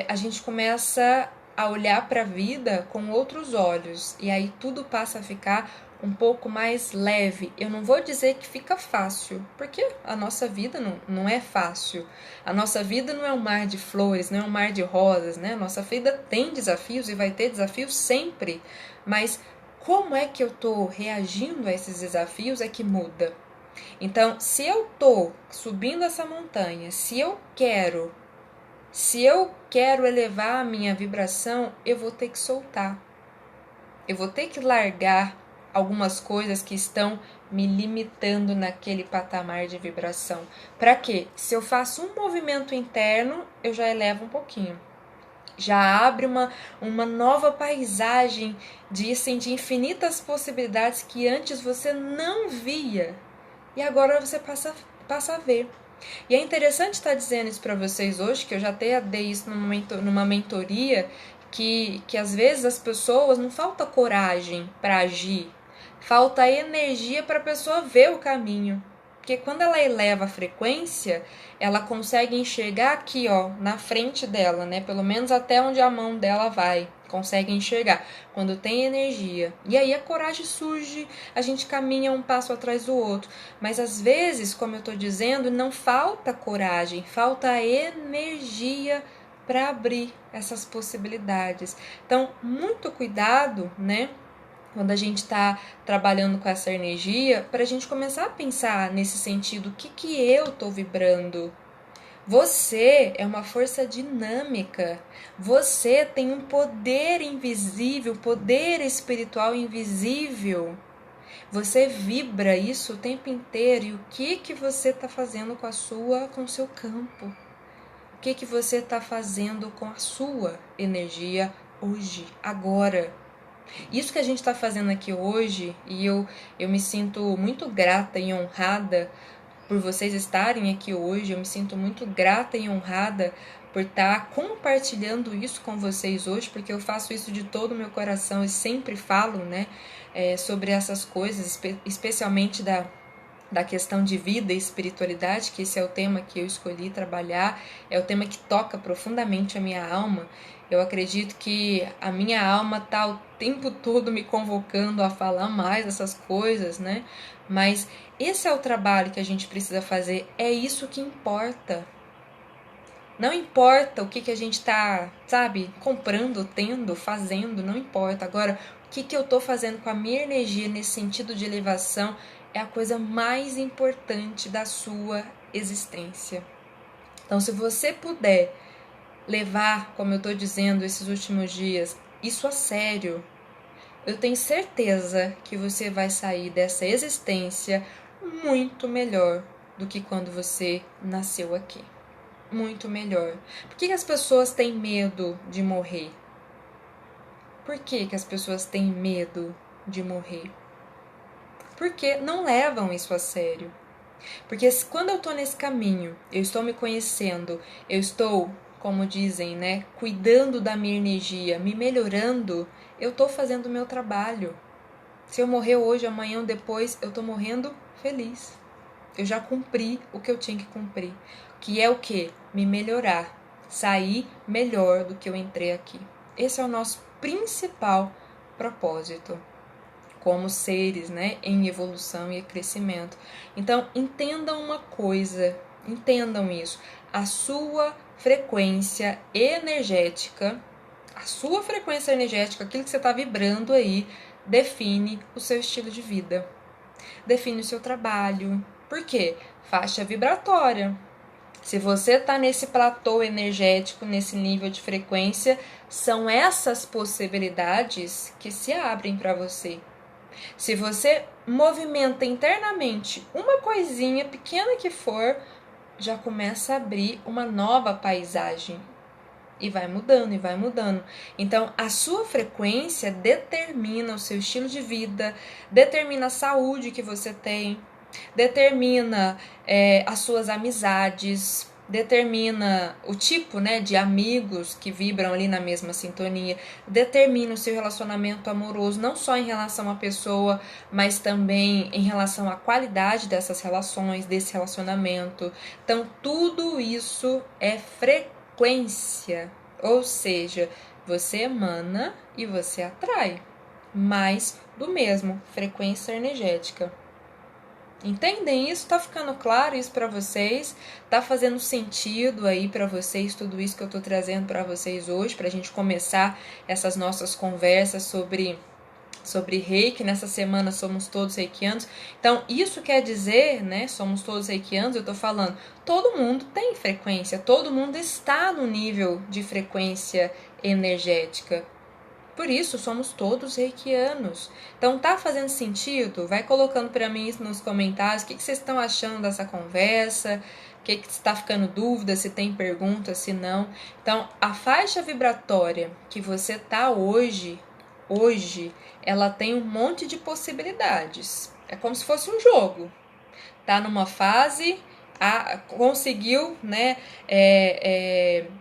a gente começa a olhar para a vida com outros olhos, e aí tudo passa a ficar um pouco mais leve. Eu não vou dizer que fica fácil, porque a nossa vida não é fácil. A nossa vida não é um mar de flores, não é um mar de rosas, né? A nossa vida tem desafios e vai ter desafios sempre, mas como é que eu estou reagindo a esses desafios é que muda. Então, se eu estou subindo essa montanha, se eu quero elevar a minha vibração, eu vou ter que soltar. Eu vou ter que largar algumas coisas que estão me limitando naquele patamar de vibração. Para quê? Se eu faço um movimento interno, eu já elevo um pouquinho. Já abre uma nova paisagem de infinitas possibilidades que antes você não via. E agora você passa a ver. E é interessante estar dizendo isso para vocês hoje, que eu já até dei isso numa mentoria, que às vezes as pessoas não falta coragem para agir, falta energia para a pessoa ver o caminho. Porque quando ela eleva a frequência, ela consegue enxergar aqui, ó, na frente dela, né? Pelo menos até onde a mão dela vai. Consegue enxergar quando tem energia. E aí a coragem surge, a gente caminha um passo atrás do outro. Mas às vezes, como eu tô dizendo, não falta coragem, falta energia para abrir essas possibilidades. Então, muito cuidado, né? Quando a gente está trabalhando com essa energia, para a gente começar a pensar nesse sentido, o que eu estou vibrando? Você é uma força dinâmica, você tem um poder invisível, poder espiritual invisível. Você vibra isso o tempo inteiro. E o que você está fazendo com o seu campo? O que você está fazendo com a sua energia hoje, agora? Isso que a gente está fazendo aqui hoje, e eu me sinto muito grata e honrada por vocês estarem aqui hoje, eu me sinto muito grata e honrada por estar compartilhando isso com vocês hoje, porque eu faço isso de todo o meu coração e sempre falo, né, sobre essas coisas, especialmente da questão de vida e espiritualidade, que esse é o tema que eu escolhi trabalhar, é o tema que toca profundamente a minha alma. Eu acredito que a minha alma está o tempo todo me convocando a falar mais dessas coisas, né? Mas esse é o trabalho que a gente precisa fazer, é isso que importa. Não importa o que a gente está, sabe, comprando, tendo, fazendo, não importa. Agora, o que eu estou fazendo com a minha energia nesse sentido de elevação é a coisa mais importante da sua existência. Então, se você puder levar, como eu estou dizendo esses últimos dias, isso a sério, eu tenho certeza que você vai sair dessa existência muito melhor do que quando você nasceu aqui. Muito melhor. Por que as pessoas têm medo de morrer? Por que as pessoas têm medo de morrer? Porque não levam isso a sério. Porque quando eu estou nesse caminho, eu estou me conhecendo, eu estou, como dizem, né, cuidando da minha energia, me melhorando, eu estou fazendo o meu trabalho. Se eu morrer hoje, amanhã ou depois, eu estou morrendo feliz. Eu já cumpri o que eu tinha que cumprir. Que é o quê? Me melhorar. Sair melhor do que eu entrei aqui. Esse é o nosso principal propósito como seres, né, em evolução e crescimento. Então, entendam uma coisa, entendam isso. A sua frequência energética, aquilo que você está vibrando aí, define o seu estilo de vida, define o seu trabalho. Por quê? Faixa vibratória. Se você está nesse platô energético, nesse nível de frequência, são essas possibilidades que se abrem para você. Se você movimenta internamente uma coisinha pequena que for, já começa a abrir uma nova paisagem. E vai mudando, e vai mudando. Então, a sua frequência determina o seu estilo de vida, determina a saúde que você tem, determina as suas amizades, determina o tipo, né, de amigos que vibram ali na mesma sintonia, determina o seu relacionamento amoroso, não só em relação à pessoa, mas também em relação à qualidade dessas relações, desse relacionamento. Então, tudo isso é frequência, ou seja, você emana e você atrai mais do mesmo, frequência energética. Entendem isso? Tá ficando claro isso para vocês? Tá fazendo sentido aí para vocês tudo isso que eu tô trazendo para vocês hoje, pra gente começar essas nossas conversas sobre reiki? Nessa semana somos todos reikianos. Então, isso quer dizer, né, somos todos reikianos, eu tô falando, todo mundo tem frequência, todo mundo está no nível de frequência energética. Por isso, somos todos reikianos. Então, tá fazendo sentido? Vai colocando para mim nos comentários o que vocês estão achando dessa conversa, o que está ficando dúvida, se tem pergunta, se não. Então, a faixa vibratória que você tá hoje, ela tem um monte de possibilidades. É como se fosse um jogo. Tá numa fase, conseguiu, né,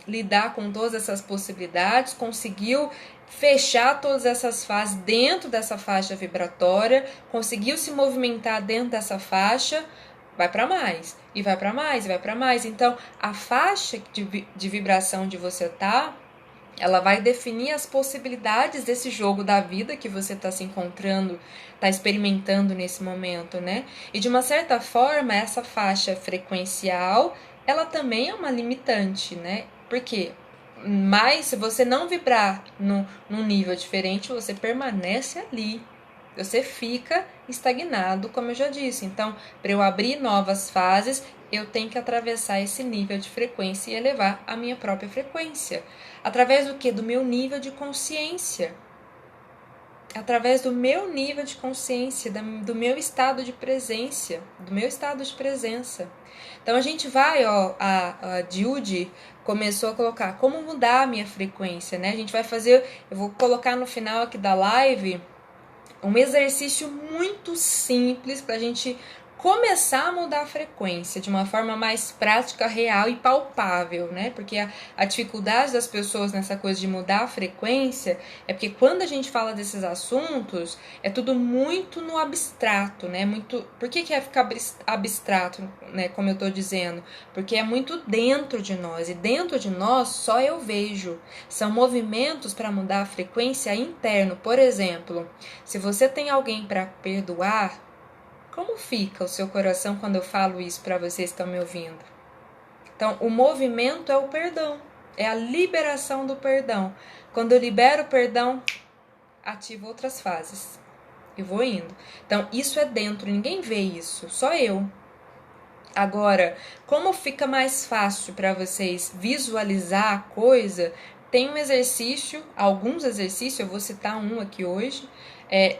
lidar com todas essas possibilidades, conseguiu fechar todas essas fases dentro dessa faixa vibratória, conseguiu se movimentar dentro dessa faixa, vai para mais, e vai para mais, e vai para mais. Então, a faixa de vibração onde você tá, ela vai definir as possibilidades desse jogo da vida que você está se encontrando, está experimentando nesse momento, né? E de uma certa forma, essa faixa frequencial, ela também é uma limitante, né? Por quê? Mas se você não vibrar num nível diferente, você permanece ali. Você fica estagnado, como eu já disse. Então, para eu abrir novas fases, eu tenho que atravessar esse nível de frequência e elevar a minha própria frequência. Através do quê? Do meu nível de consciência. Através do meu nível de consciência, do meu estado de presença, Então a gente vai, a Judy começou a colocar como mudar a minha frequência, né? A gente vai fazer, eu vou colocar no final aqui da live um exercício muito simples para a gente começar a mudar a frequência de uma forma mais prática, real e palpável, né? Porque a dificuldade das pessoas nessa coisa de mudar a frequência é porque quando a gente fala desses assuntos, é tudo muito no abstrato, né? Por que é ficar abstrato, né? Como eu tô dizendo? Porque é muito dentro de nós, e dentro de nós só eu vejo. São movimentos para mudar a frequência interno. Por exemplo, se você tem alguém para perdoar, como fica o seu coração quando eu falo isso para vocês que estão me ouvindo? Então, o movimento é o perdão, é a liberação do perdão. Quando eu libero o perdão, ativo outras fases e vou indo. Então, isso é dentro, ninguém vê isso, só eu. Agora, como fica mais fácil para vocês visualizar a coisa, tem um exercício, alguns exercícios, eu vou citar um aqui hoje,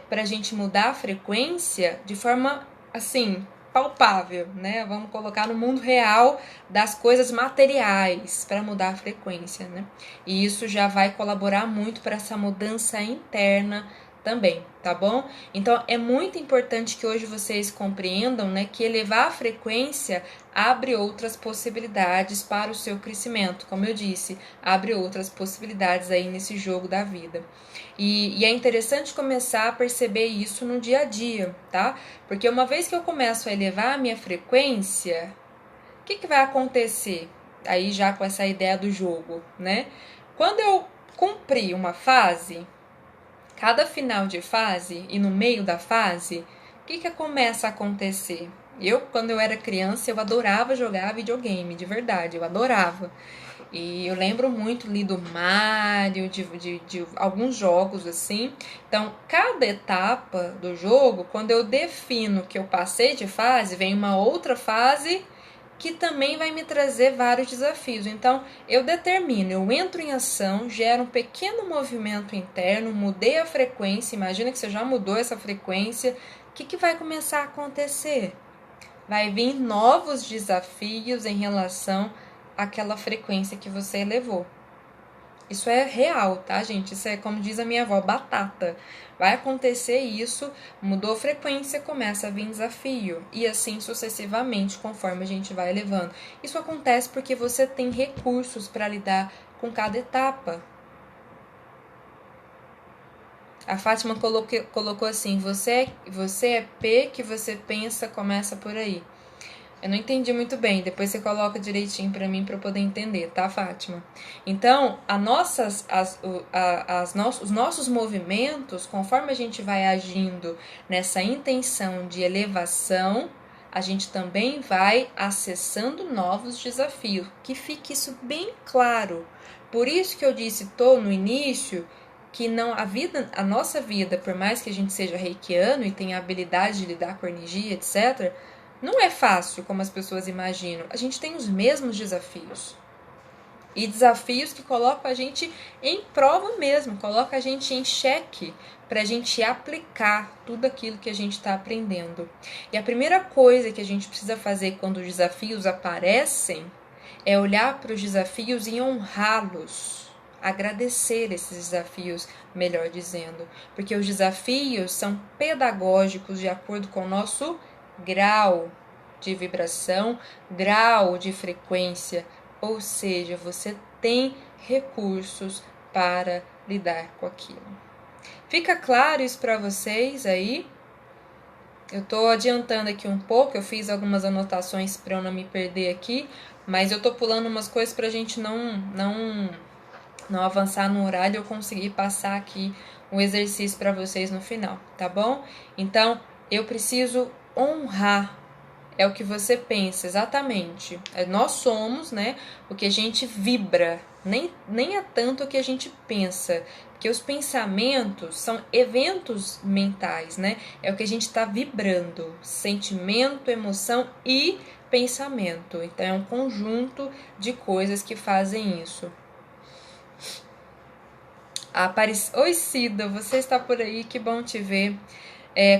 para a gente mudar a frequência de forma, assim, palpável, né? Vamos colocar no mundo real das coisas materiais para mudar a frequência, né? E isso já vai colaborar muito para essa mudança interna também, tá bom? Então é muito importante que hoje vocês compreendam, né, que elevar a frequência abre outras possibilidades para o seu crescimento, como eu disse, abre outras possibilidades aí nesse jogo da vida. E é interessante começar a perceber isso no dia a dia, tá? Porque uma vez que eu começo a elevar a minha frequência, o que vai acontecer? Aí já com essa ideia do jogo, né? Quando eu cumprir uma fase, cada final de fase e no meio da fase, o que começa a acontecer? Quando eu era criança, eu adorava jogar videogame, de verdade, eu adorava. E eu lembro muito ali do Mario, de alguns jogos assim. Então, cada etapa do jogo, quando eu defino que eu passei de fase, vem uma outra fase que também vai me trazer vários desafios. Então, eu determino, eu entro em ação, gero um pequeno movimento interno, mudei a frequência, imagina que você já mudou essa frequência, o que vai começar a acontecer? Vai vir novos desafios em relação àquela frequência que você elevou. Isso é real, tá, gente? Isso é, como diz a minha avó, batata. Vai acontecer isso, mudou a frequência, começa a vir desafio. E assim sucessivamente, conforme a gente vai elevando. Isso acontece porque você tem recursos para lidar com cada etapa. A Fátima colocou assim, você é P que você pensa, começa por aí. Eu não entendi muito bem, depois você coloca direitinho para mim para eu poder entender, tá, Fátima? Então, os nossos movimentos, conforme a gente vai agindo nessa intenção de elevação, a gente também vai acessando novos desafios. Que fique isso bem claro. Por isso que eu disse no início que não a nossa vida, por mais que a gente seja reikiano e tenha a habilidade de lidar com energia, etc., não é fácil como as pessoas imaginam. A gente tem os mesmos desafios. E desafios que colocam a gente em prova mesmo, colocam a gente em xeque para a gente aplicar tudo aquilo que a gente está aprendendo. E a primeira coisa que a gente precisa fazer quando os desafios aparecem é olhar para os desafios e honrá-los. Agradecer esses desafios, melhor dizendo. Porque os desafios são pedagógicos de acordo com o nosso grau de vibração, grau de frequência, ou seja, você tem recursos para lidar com aquilo. Fica claro isso para vocês aí? Eu estou adiantando aqui um pouco, eu fiz algumas anotações para eu não me perder aqui, mas eu estou pulando umas coisas para a gente não avançar no horário e eu conseguir passar aqui um exercício para vocês no final, tá bom? Então, eu preciso honrar, é o que você pensa, exatamente. Nós somos, né, o que a gente vibra, nem é tanto o que a gente pensa, porque os pensamentos são eventos mentais, né, é o que a gente está vibrando, sentimento, emoção e pensamento. Então é um conjunto de coisas que fazem isso. Oi Cida, você está por aí, que bom te ver.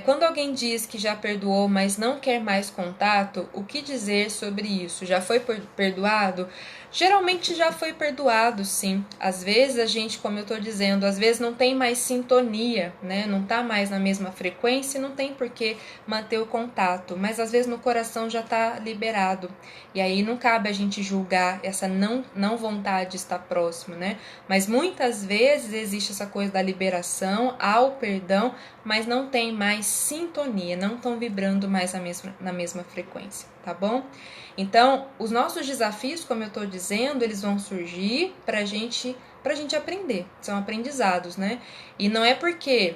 Quando alguém diz que já perdoou, mas não quer mais contato, o que dizer sobre isso? Já foi perdoado? Geralmente já foi perdoado, sim. Às vezes a gente, como eu estou dizendo, às vezes não tem mais sintonia, né? Não está mais na mesma frequência e não tem por que manter o contato. Mas às vezes no coração já está liberado. E aí não cabe a gente julgar essa não vontade de estar próximo, né? Mas muitas vezes existe essa coisa da liberação, ao perdão, mas não tem mais sintonia, não estão vibrando mais na mesma frequência, tá bom? Então, os nossos desafios, como eu estou dizendo, eles vão surgir pra gente aprender, são aprendizados, né? E não é porque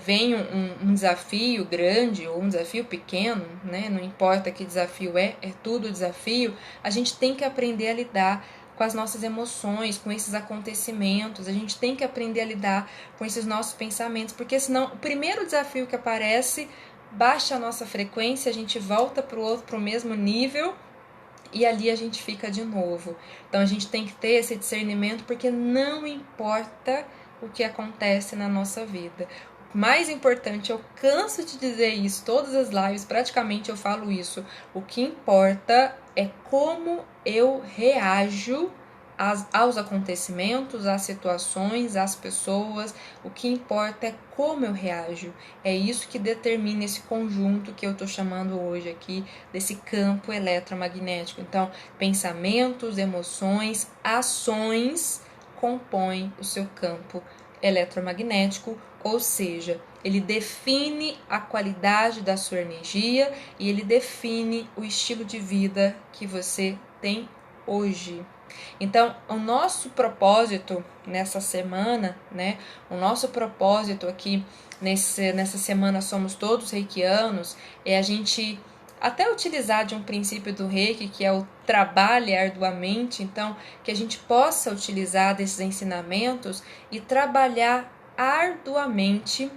vem um desafio grande ou um desafio pequeno, né? Não importa que desafio é tudo desafio, a gente tem que aprender a lidar com as nossas emoções, com esses acontecimentos, a gente tem que aprender a lidar com esses nossos pensamentos, porque senão o primeiro desafio que aparece baixa a nossa frequência, a gente volta para o mesmo nível e ali a gente fica de novo. Então a gente tem que ter esse discernimento, porque não importa o que acontece na nossa vida. O mais importante, eu canso de dizer isso, todas as lives praticamente eu falo isso, o que importa é como eu reajo aos acontecimentos, às situações, às pessoas. O que importa é como eu reajo. É isso que determina esse conjunto que eu estou chamando hoje aqui, desse campo eletromagnético. Então, pensamentos, emoções, ações compõem o seu campo eletromagnético, ou seja, ele define a qualidade da sua energia e ele define o estilo de vida que você tem hoje. Então, o nosso propósito nessa semana, né? O nosso propósito aqui nessa semana Somos Todos Reikianos é a gente até utilizar de um princípio do Reiki, que é o trabalhe arduamente, então que a gente possa utilizar desses ensinamentos e trabalhar arduamente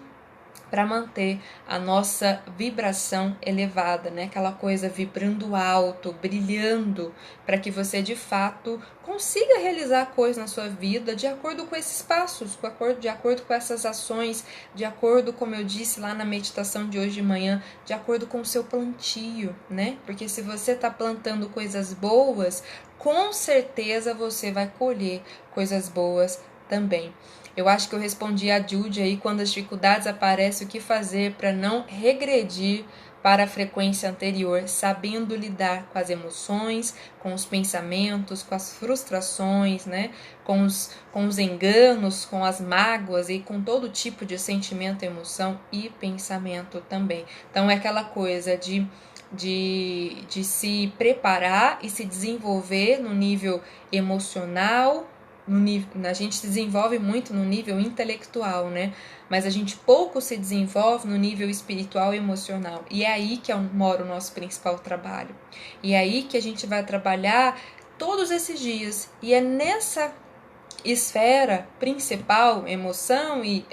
para manter a nossa vibração elevada, né? Aquela coisa vibrando alto, brilhando, para que você de fato consiga realizar coisas na sua vida de acordo com esses passos, de acordo com essas ações, de acordo, como eu disse lá na meditação de hoje de manhã, de acordo com o seu plantio, né? Porque se você está plantando coisas boas, com certeza você vai colher coisas boas também. Eu acho que eu respondi a Judy aí, quando as dificuldades aparecem, o que fazer para não regredir para a frequência anterior, sabendo lidar com as emoções, com os pensamentos, com as frustrações, né? com os enganos, com as mágoas e com todo tipo de sentimento, emoção e pensamento também. Então é aquela coisa de se preparar e se desenvolver no nível emocional. A gente se desenvolve muito no nível intelectual, né? Mas a gente pouco se desenvolve no nível espiritual e emocional. E é aí que mora o nosso principal trabalho. E é aí que a gente vai trabalhar todos esses dias. E é nessa esfera principal, emoção e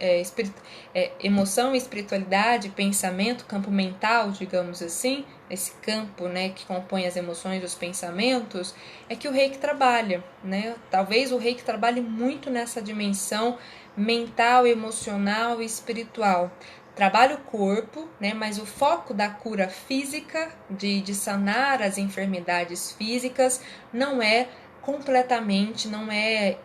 espiritualidade, pensamento, campo mental, digamos assim, esse campo, né, que compõe as emoções e os pensamentos, é que o Reiki trabalha, né? Talvez o Reiki trabalhe muito nessa dimensão mental, emocional e espiritual. Trabalha o corpo, né, mas o foco da cura física, de sanar as enfermidades físicas, não é completamente, não é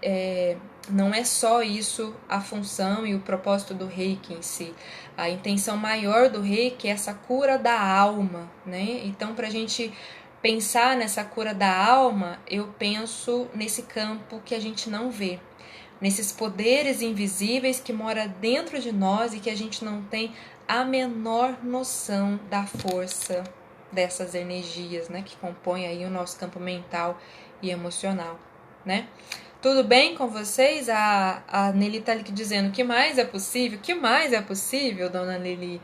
só isso a função e o propósito do Reiki em si. A intenção maior do Reiki é essa cura da alma, né? Então, para a gente pensar nessa cura da alma, eu penso nesse campo que a gente não vê, nesses poderes invisíveis que moram dentro de nós e que a gente não tem a menor noção da força dessas energias, né, que compõem aí o nosso campo mental e emocional, né? Tudo bem com vocês? A Nelly tá aqui dizendo que mais é possível? Que mais é possível, dona Nelly?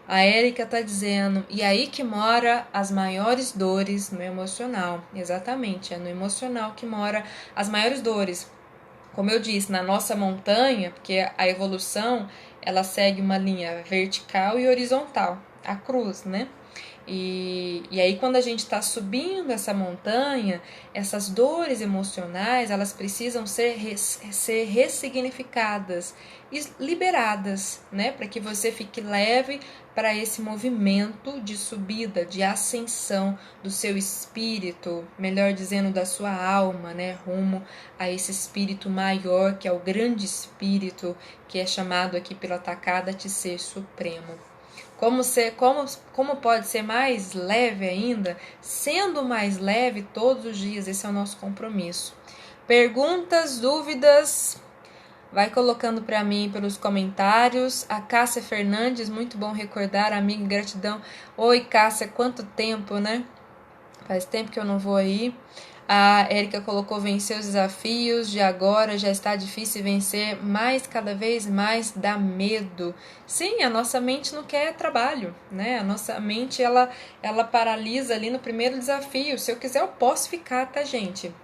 A Érica tá dizendo, e aí que mora as maiores dores no emocional. Exatamente, é no emocional que mora as maiores dores. Como eu disse, na nossa montanha, porque a evolução, ela segue uma linha vertical e horizontal, a cruz, né? E aí quando a gente está subindo essa montanha, essas dores emocionais, elas precisam ser ressignificadas e liberadas, né? Para que você fique leve para esse movimento de subida, de ascensão do seu espírito, melhor dizendo, da sua alma, né? Rumo a esse espírito maior, que é o grande espírito, que é chamado aqui pela Takada de Ser Supremo. Como pode ser mais leve ainda? Sendo mais leve todos os dias, esse é o nosso compromisso. Perguntas, dúvidas? Vai colocando para mim pelos comentários. A Cássia Fernandes, muito bom recordar, amiga, gratidão. Oi, Cássia, quanto tempo, né? Faz tempo que eu não vou aí. A Érica colocou: vencer os desafios de agora, já está difícil vencer, mas cada vez mais dá medo. Sim, a nossa mente não quer trabalho, né? A nossa mente, ela paralisa ali no primeiro desafio. Se eu quiser, eu posso ficar, tá, gente?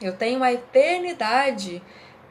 Eu tenho uma eternidade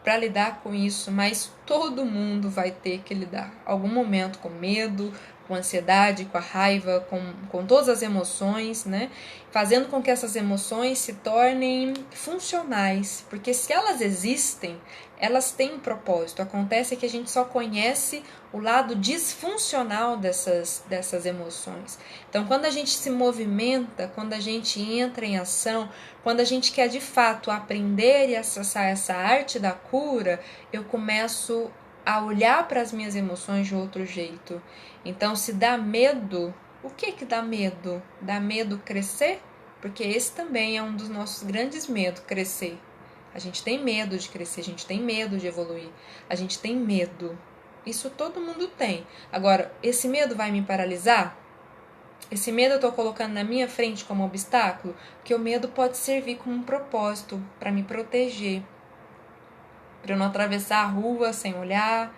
para lidar com isso, mas todo mundo vai ter que lidar algum momento com medo, com ansiedade, com a raiva, com todas as emoções, né? Fazendo com que essas emoções se tornem funcionais, porque se elas existem, elas têm um propósito. Acontece que a gente só conhece o lado disfuncional dessas emoções. Então, quando a gente se movimenta, quando a gente entra em ação, quando a gente quer de fato aprender e acessar essa arte da cura, eu começo a olhar para as minhas emoções de outro jeito. Então, se dá medo, o que dá medo? Dá medo crescer? Porque esse também é um dos nossos grandes medos, crescer. A gente tem medo de crescer, a gente tem medo de evoluir, a gente tem medo. Isso todo mundo tem. Agora, esse medo vai me paralisar? Esse medo eu estou colocando na minha frente como obstáculo? Porque o medo pode servir como um propósito para me proteger, para eu não atravessar a rua sem olhar,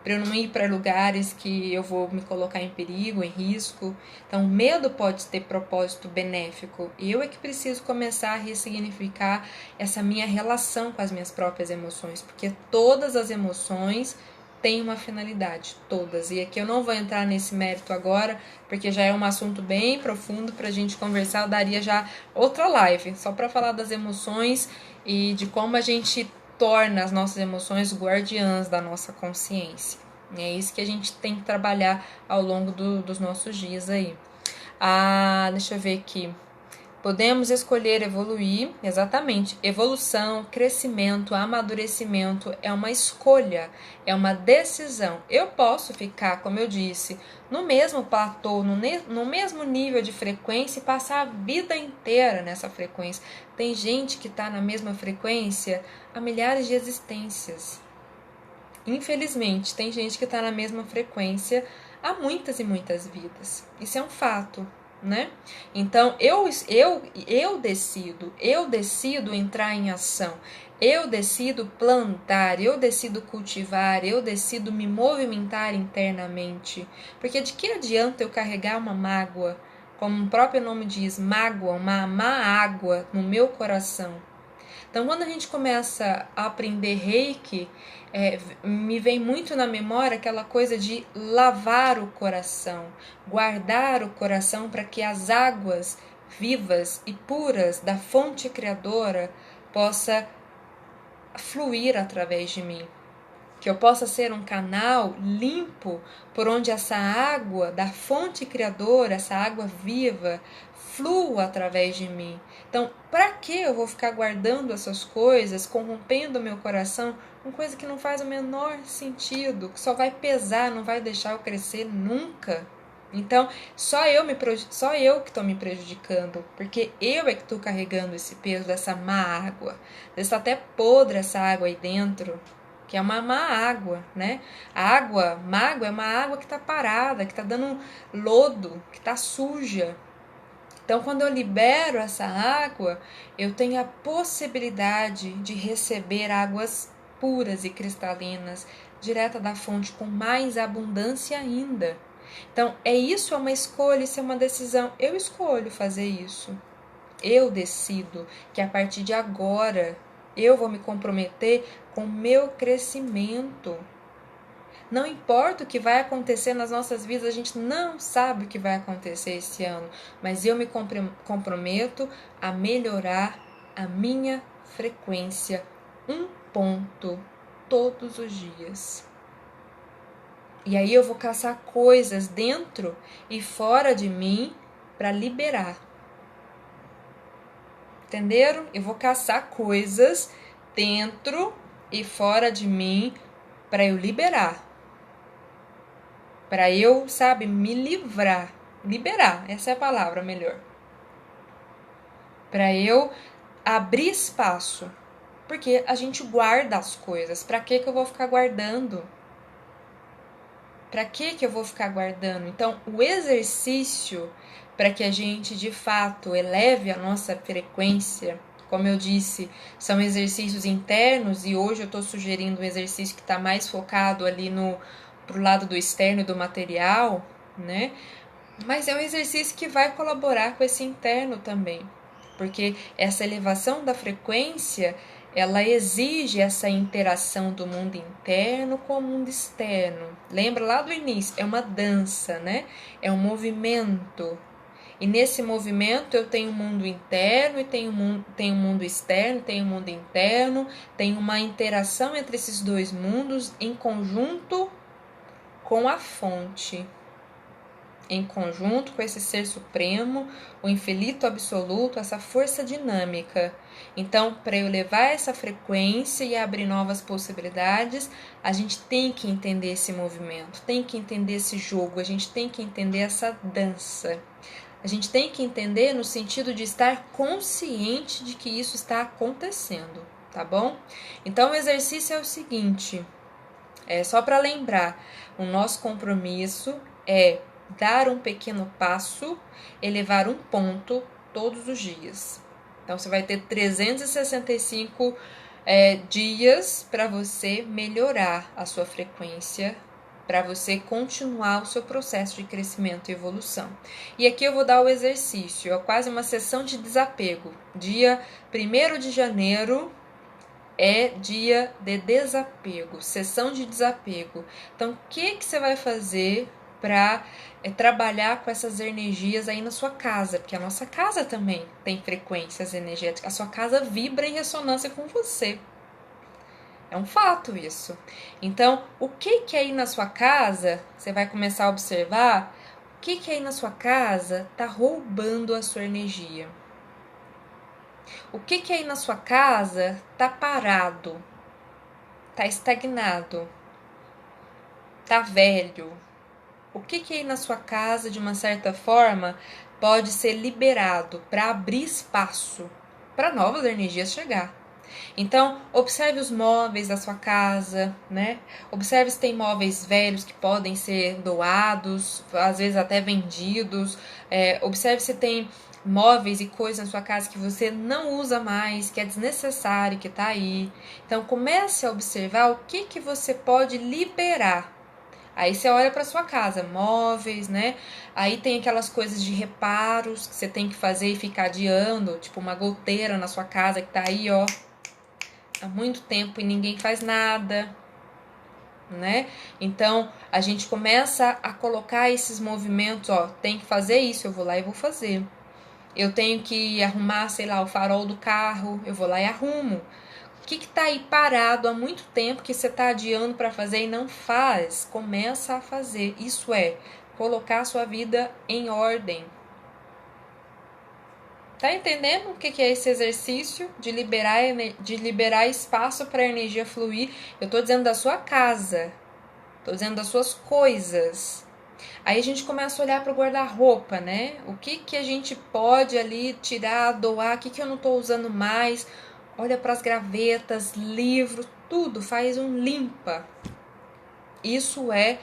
para eu não ir para lugares que eu vou me colocar em perigo, em risco. Então, o medo pode ter propósito benéfico. E eu é que preciso começar a ressignificar essa minha relação com as minhas próprias emoções, porque todas as emoções têm uma finalidade, todas. E aqui eu não vou entrar nesse mérito agora, porque já é um assunto bem profundo para a gente conversar. Eu daria já outra live, só para falar das emoções e de como a gente torna as nossas emoções guardiãs da nossa consciência. E é isso que a gente tem que trabalhar ao longo dos nossos dias aí. Deixa eu ver aqui. Podemos escolher evoluir, exatamente. Evolução, crescimento, amadurecimento é uma escolha, é uma decisão. Eu posso ficar, como eu disse, no mesmo platô, no mesmo nível de frequência e passar a vida inteira nessa frequência. Tem gente que está na mesma frequência há milhares de existências. Infelizmente, tem gente que está na mesma frequência há muitas e muitas vidas. Isso é um fato. Né? Então eu decido entrar em ação, eu decido plantar, eu decido cultivar, eu decido me movimentar internamente, porque de que adianta eu carregar uma mágoa, como o próprio nome diz, mágoa, uma má água no meu coração? Então, quando a gente começa a aprender Reiki, me vem muito na memória aquela coisa de lavar o coração, guardar o coração para que as águas vivas e puras da fonte criadora possa fluir através de mim. Que eu possa ser um canal limpo por onde essa água da fonte criadora, essa água viva, flua através de mim. Então, para que eu vou ficar guardando essas coisas, corrompendo o meu coração com coisa que não faz o menor sentido, que só vai pesar, não vai deixar eu crescer nunca? Então, só eu que estou me prejudicando, porque eu é que estou carregando esse peso dessa má água. Está até podre essa água aí dentro, que é uma má água, né? A água, mágoa, é uma água que está parada, que está dando lodo, que está suja. Então, quando eu libero essa água, eu tenho a possibilidade de receber águas puras e cristalinas, direta da fonte, com mais abundância ainda. Então, isso é uma escolha, isso é uma decisão. Eu escolho fazer isso. Eu decido que a partir de agora eu vou me comprometer com o meu crescimento. Não importa o que vai acontecer nas nossas vidas, a gente não sabe o que vai acontecer esse ano, mas eu me comprometo a melhorar a minha frequência 1 ponto todos os dias. E aí eu vou caçar coisas dentro e fora de mim para liberar. Entenderam? Eu vou caçar coisas dentro e fora de mim para eu liberar. Para eu, sabe, me livrar. Liberar, essa é a palavra melhor. Para eu abrir espaço. Porque a gente guarda as coisas. Para que eu vou ficar guardando? Para que eu vou ficar guardando? Então, o exercício para que a gente, de fato, eleve a nossa frequência, como eu disse, são exercícios internos e hoje eu estou sugerindo um exercício que está mais focado ali pro lado do externo e do material, né? Mas é um exercício que vai colaborar com esse interno também, porque essa elevação da frequência, ela exige essa interação do mundo interno com o mundo externo. Lembra lá do início? É uma dança, né? É um movimento. E nesse movimento eu tenho um mundo interno e tenho um mundo externo, tenho um mundo interno, tem uma interação entre esses dois mundos em conjunto com a fonte. Em conjunto com esse ser supremo, o infinito absoluto, essa força dinâmica. Então, para eu levar essa frequência e abrir novas possibilidades, a gente tem que entender esse movimento, tem que entender esse jogo, a gente tem que entender essa dança. A gente tem que entender no sentido de estar consciente de que isso está acontecendo, tá bom? Então, o exercício é o seguinte, só para lembrar, o nosso compromisso é dar um pequeno passo, elevar 1 ponto todos os dias. Então, você vai ter 365 dias para você melhorar a sua frequência, para você continuar o seu processo de crescimento e evolução. E aqui eu vou dar o exercício, é quase uma sessão de desapego. Dia 1º de janeiro é dia de desapego, sessão de desapego. Então, o que você vai fazer para trabalhar com essas energias aí na sua casa? Porque a nossa casa também tem frequências energéticas, a sua casa vibra em ressonância com você. É um fato isso. Então, o que aí na sua casa, você vai começar a observar, o que aí na sua casa está roubando a sua energia? O que aí na sua casa está parado, está estagnado, está velho? O que aí na sua casa, de uma certa forma, pode ser liberado para abrir espaço para novas energias chegar? Então, observe os móveis da sua casa, né? Observe se tem móveis velhos que podem ser doados, às vezes até vendidos. Observe se tem móveis e coisas na sua casa que você não usa mais, que é desnecessário, que está aí. Então, comece a observar o que você pode liberar. Aí você olha para sua casa, móveis, né? Aí tem aquelas coisas de reparos que você tem que fazer e ficar adiando, tipo uma goteira na sua casa que tá aí, ó, há muito tempo e ninguém faz nada, né? Então, a gente começa a colocar esses movimentos, ó, tem que fazer isso, eu vou lá e vou fazer. Eu tenho que arrumar, sei lá, o farol do carro, eu vou lá e arrumo. O que tá aí parado há muito tempo que você tá adiando para fazer e não faz? Começa a fazer. Isso é colocar a sua vida em ordem. Tá entendendo o que é esse exercício de liberar espaço para a energia fluir? Eu tô dizendo da sua casa, tô dizendo das suas coisas. Aí a gente começa a olhar para o guarda-roupa, né? O que a gente pode ali tirar, doar, o que eu não tô usando mais? Olha para as gavetas, livros, tudo, faz um limpa. Isso é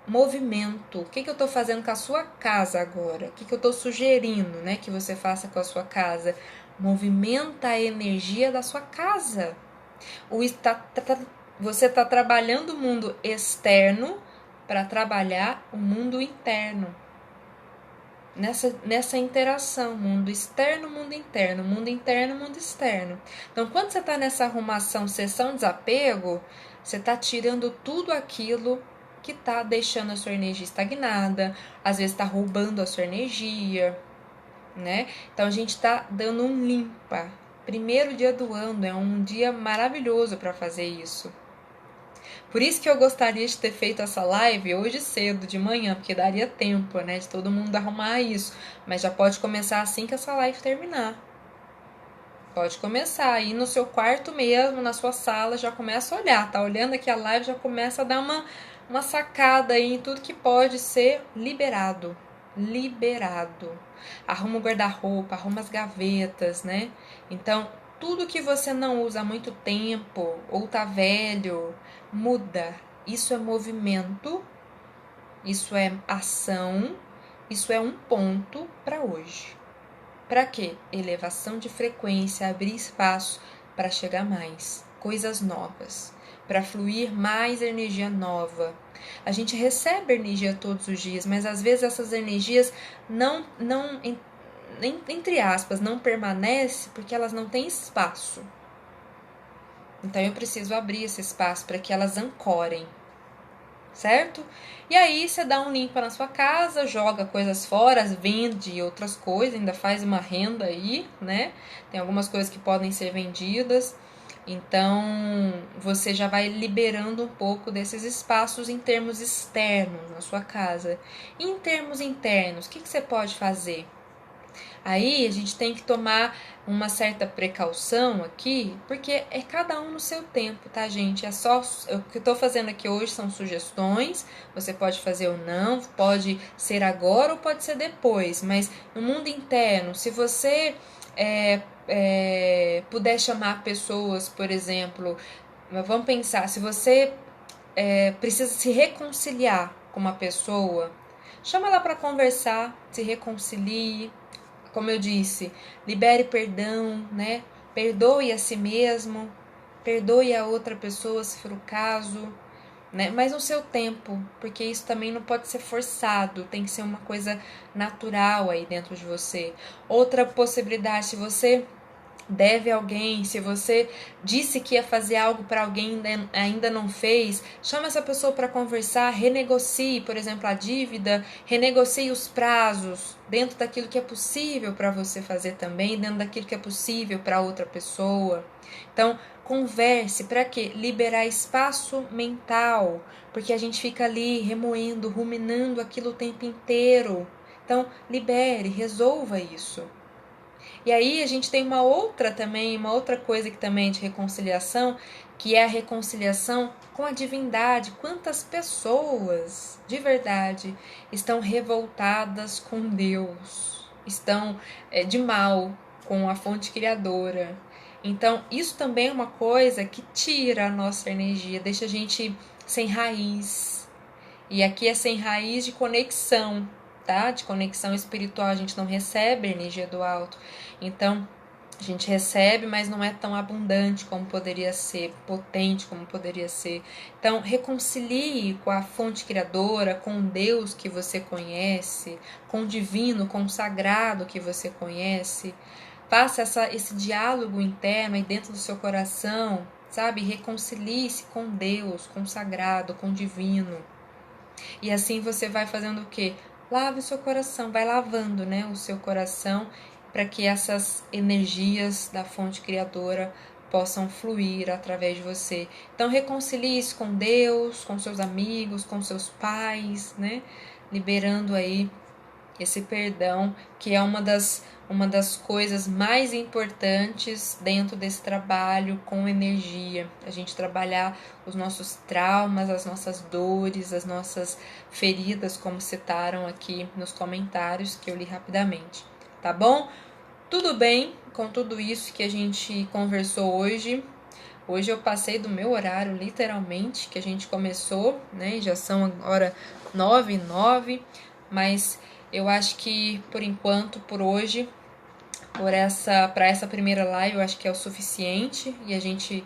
movimento. O que eu estou fazendo com a sua casa agora? O que eu estou sugerindo, né, que você faça com a sua casa? Movimenta a energia da sua casa. Você está trabalhando o mundo externo para trabalhar o mundo interno. Nessa interação, mundo externo, mundo interno, mundo interno, mundo externo. Então, quando você está nessa arrumação, sessão desapego, você está tirando tudo aquilo que tá deixando a sua energia estagnada, às vezes tá roubando a sua energia, né? Então a gente tá dando um limpa. Primeiro dia do ano é um dia maravilhoso para fazer isso. Por isso que eu gostaria de ter feito essa live hoje cedo, de manhã, porque daria tempo, né, de todo mundo arrumar isso. Mas já pode começar assim que essa live terminar. Pode começar aí no seu quarto mesmo, na sua sala, já começa a olhar. Tá olhando aqui a live, já começa a dar uma sacada aí em tudo que pode ser liberado. Liberado. Arruma o guarda-roupa, arruma as gavetas, né? Então, tudo que você não usa há muito tempo ou tá velho, muda. Isso é movimento, isso é ação, isso é um ponto para hoje. Para quê? Elevação de frequência, abrir espaço para chegar mais, coisas novas, para fluir mais energia nova. A gente recebe energia todos os dias, mas às vezes essas energias não entre aspas, não permanecem porque elas não têm espaço. Então eu preciso abrir esse espaço para que elas ancorem, certo? E aí você dá um limpa na sua casa, joga coisas fora, vende outras coisas, ainda faz uma renda aí, né? Tem algumas coisas que podem ser vendidas. Então, você já vai liberando um pouco desses espaços em termos externos na sua casa. E em termos internos, o que você pode fazer? Aí a gente tem que tomar uma certa precaução aqui, porque é cada um no seu tempo, tá, gente? É só o que eu tô fazendo aqui hoje são sugestões. Você pode fazer ou não, pode ser agora ou pode ser depois. Mas no mundo interno, se você puder chamar pessoas, por exemplo, vamos pensar, se você precisa se reconciliar com uma pessoa, chama ela para conversar, se reconcilie. Como eu disse, libere perdão, né? Perdoe a si mesmo, perdoe a outra pessoa se for o caso, né? Mas no seu tempo, porque isso também não pode ser forçado, tem que ser uma coisa natural aí dentro de você. Outra possibilidade, se você deve a alguém, se você disse que ia fazer algo para alguém e ainda não fez, chama essa pessoa para conversar, renegocie, por exemplo, a dívida, renegocie os prazos dentro daquilo que é possível para você fazer também, dentro daquilo que é possível para outra pessoa. Então, converse para quê? Liberar espaço mental, porque a gente fica ali remoendo, ruminando aquilo o tempo inteiro. Então, libere, resolva isso. E aí a gente tem uma outra coisa que também é de reconciliação, que é a reconciliação com a divindade. Quantas pessoas, de verdade, estão revoltadas com Deus, estão de mal com a fonte criadora. Então, isso também é uma coisa que tira a nossa energia, deixa a gente sem raiz. E aqui é sem raiz de conexão, tá? De conexão espiritual, a gente não recebe a energia do alto. Então, a gente recebe, mas não é tão abundante como poderia ser, potente como poderia ser. Então, reconcilie com a fonte criadora, com Deus que você conhece, com o divino, com o sagrado que você conhece. Faça esse diálogo interno aí dentro do seu coração, sabe? Reconcilie-se com Deus, com o sagrado, com o divino. E assim você vai fazendo o quê? Lave o seu coração, vai lavando, né, o seu coração para que essas energias da fonte criadora possam fluir através de você. Então reconcilie-se com Deus, com seus amigos, com seus pais, né? Liberando aí esse perdão, que é uma das coisas mais importantes dentro desse trabalho com energia. A gente trabalhar os nossos traumas, as nossas dores, as nossas feridas, como citaram aqui nos comentários que eu li rapidamente. Tá bom? Tudo bem com tudo isso que a gente conversou hoje. Hoje eu passei do meu horário, literalmente, que a gente começou, né? Já são agora 9h09, mas eu acho que por enquanto, por hoje, para essa primeira live, eu acho que é o suficiente e a gente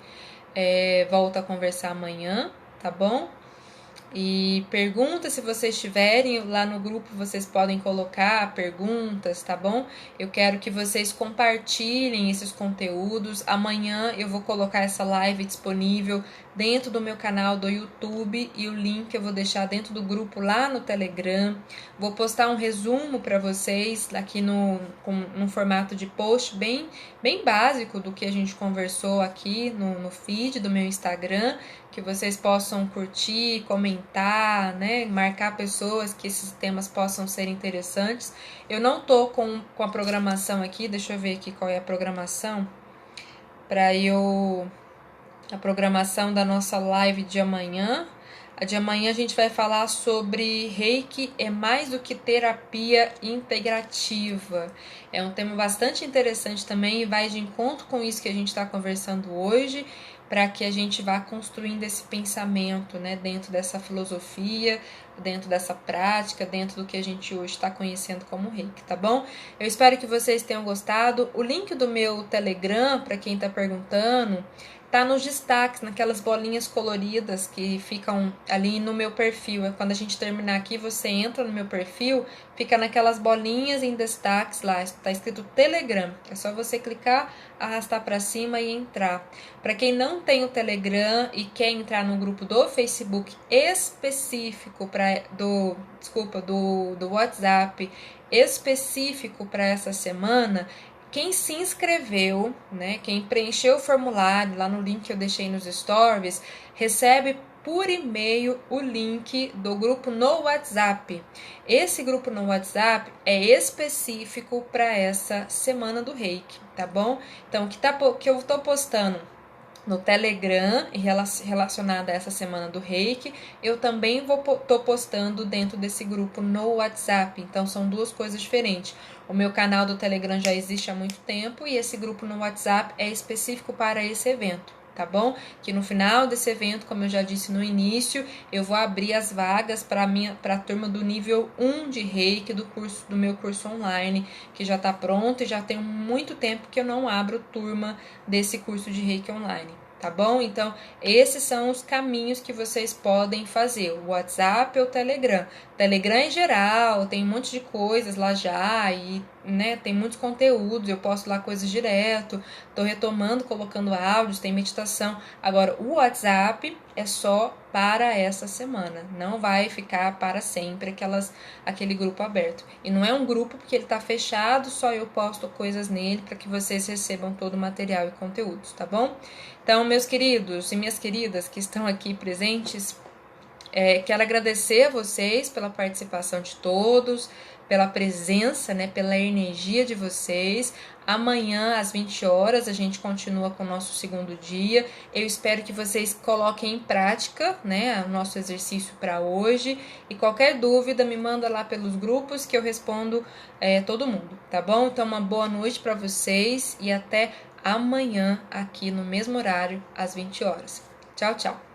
volta a conversar amanhã, tá bom? E perguntas, se vocês tiverem lá no grupo, vocês podem colocar perguntas, tá bom? Eu quero que vocês compartilhem esses conteúdos. Amanhã eu vou colocar essa live disponível dentro do meu canal do YouTube e o link eu vou deixar dentro do grupo lá no Telegram. Vou postar um resumo para vocês aqui num formato de post bem básico do que a gente conversou aqui no feed do meu Instagram, que vocês possam curtir, comentar, né, marcar pessoas que esses temas possam ser interessantes. Eu não tô com a programação aqui, deixa eu ver aqui qual é a programação, a programação da nossa live de amanhã. A de amanhã a gente vai falar sobre Reiki é mais do que terapia integrativa. É um tema bastante interessante também e vai de encontro com isso que a gente está conversando hoje, para que a gente vá construindo esse pensamento, né, dentro dessa filosofia, dentro dessa prática, dentro do que a gente hoje está conhecendo como Reiki, tá bom? Eu espero que vocês tenham gostado. O link do meu Telegram, para quem está perguntando, tá nos destaques, naquelas bolinhas coloridas que ficam ali no meu perfil. Quando a gente terminar aqui, você entra no meu perfil, fica naquelas bolinhas em destaques lá, tá escrito Telegram. É só você clicar, arrastar para cima e entrar. Para quem não tem o Telegram e quer entrar no grupo do Facebook específico do WhatsApp específico para essa semana, quem se inscreveu, né, quem preencheu o formulário lá no link que eu deixei nos stories, recebe por e-mail o link do grupo no WhatsApp. Esse grupo no WhatsApp é específico para essa semana do Reiki, tá bom? Então, o que eu estou postando no Telegram relacionada a essa semana do Reiki, eu também tô postando dentro desse grupo no WhatsApp. Então são duas coisas diferentes. O meu canal do Telegram já existe há muito tempo e esse grupo no WhatsApp é específico para esse evento, tá bom? Que no final desse evento, como eu já disse no início, eu vou abrir as vagas para a turma do nível 1 de Reiki do meu curso online, que já está pronto e já tem muito tempo que eu não abro turma desse curso de Reiki online, tá bom? Então, esses são os caminhos que vocês podem fazer, o WhatsApp ou o Telegram. Telegram em geral, tem um monte de coisas lá já e, né, tem muitos conteúdos, eu posto lá coisas direto, tô retomando, colocando áudios, tem meditação. Agora, o WhatsApp é só para essa semana, não vai ficar para sempre aquele grupo aberto. E não é um grupo porque ele tá fechado, só eu posto coisas nele para que vocês recebam todo o material e conteúdos, tá bom? Então, meus queridos e minhas queridas que estão aqui presentes, quero agradecer a vocês pela participação de todos, pela presença, né, pela energia de vocês. Amanhã, às 20 horas, a gente continua com o nosso segundo dia. Eu espero que vocês coloquem em prática, né, o nosso exercício para hoje. E qualquer dúvida, me manda lá pelos grupos que eu respondo todo mundo, tá bom? Então, uma boa noite para vocês e até amanhã, aqui no mesmo horário, às 20 horas. Tchau, tchau!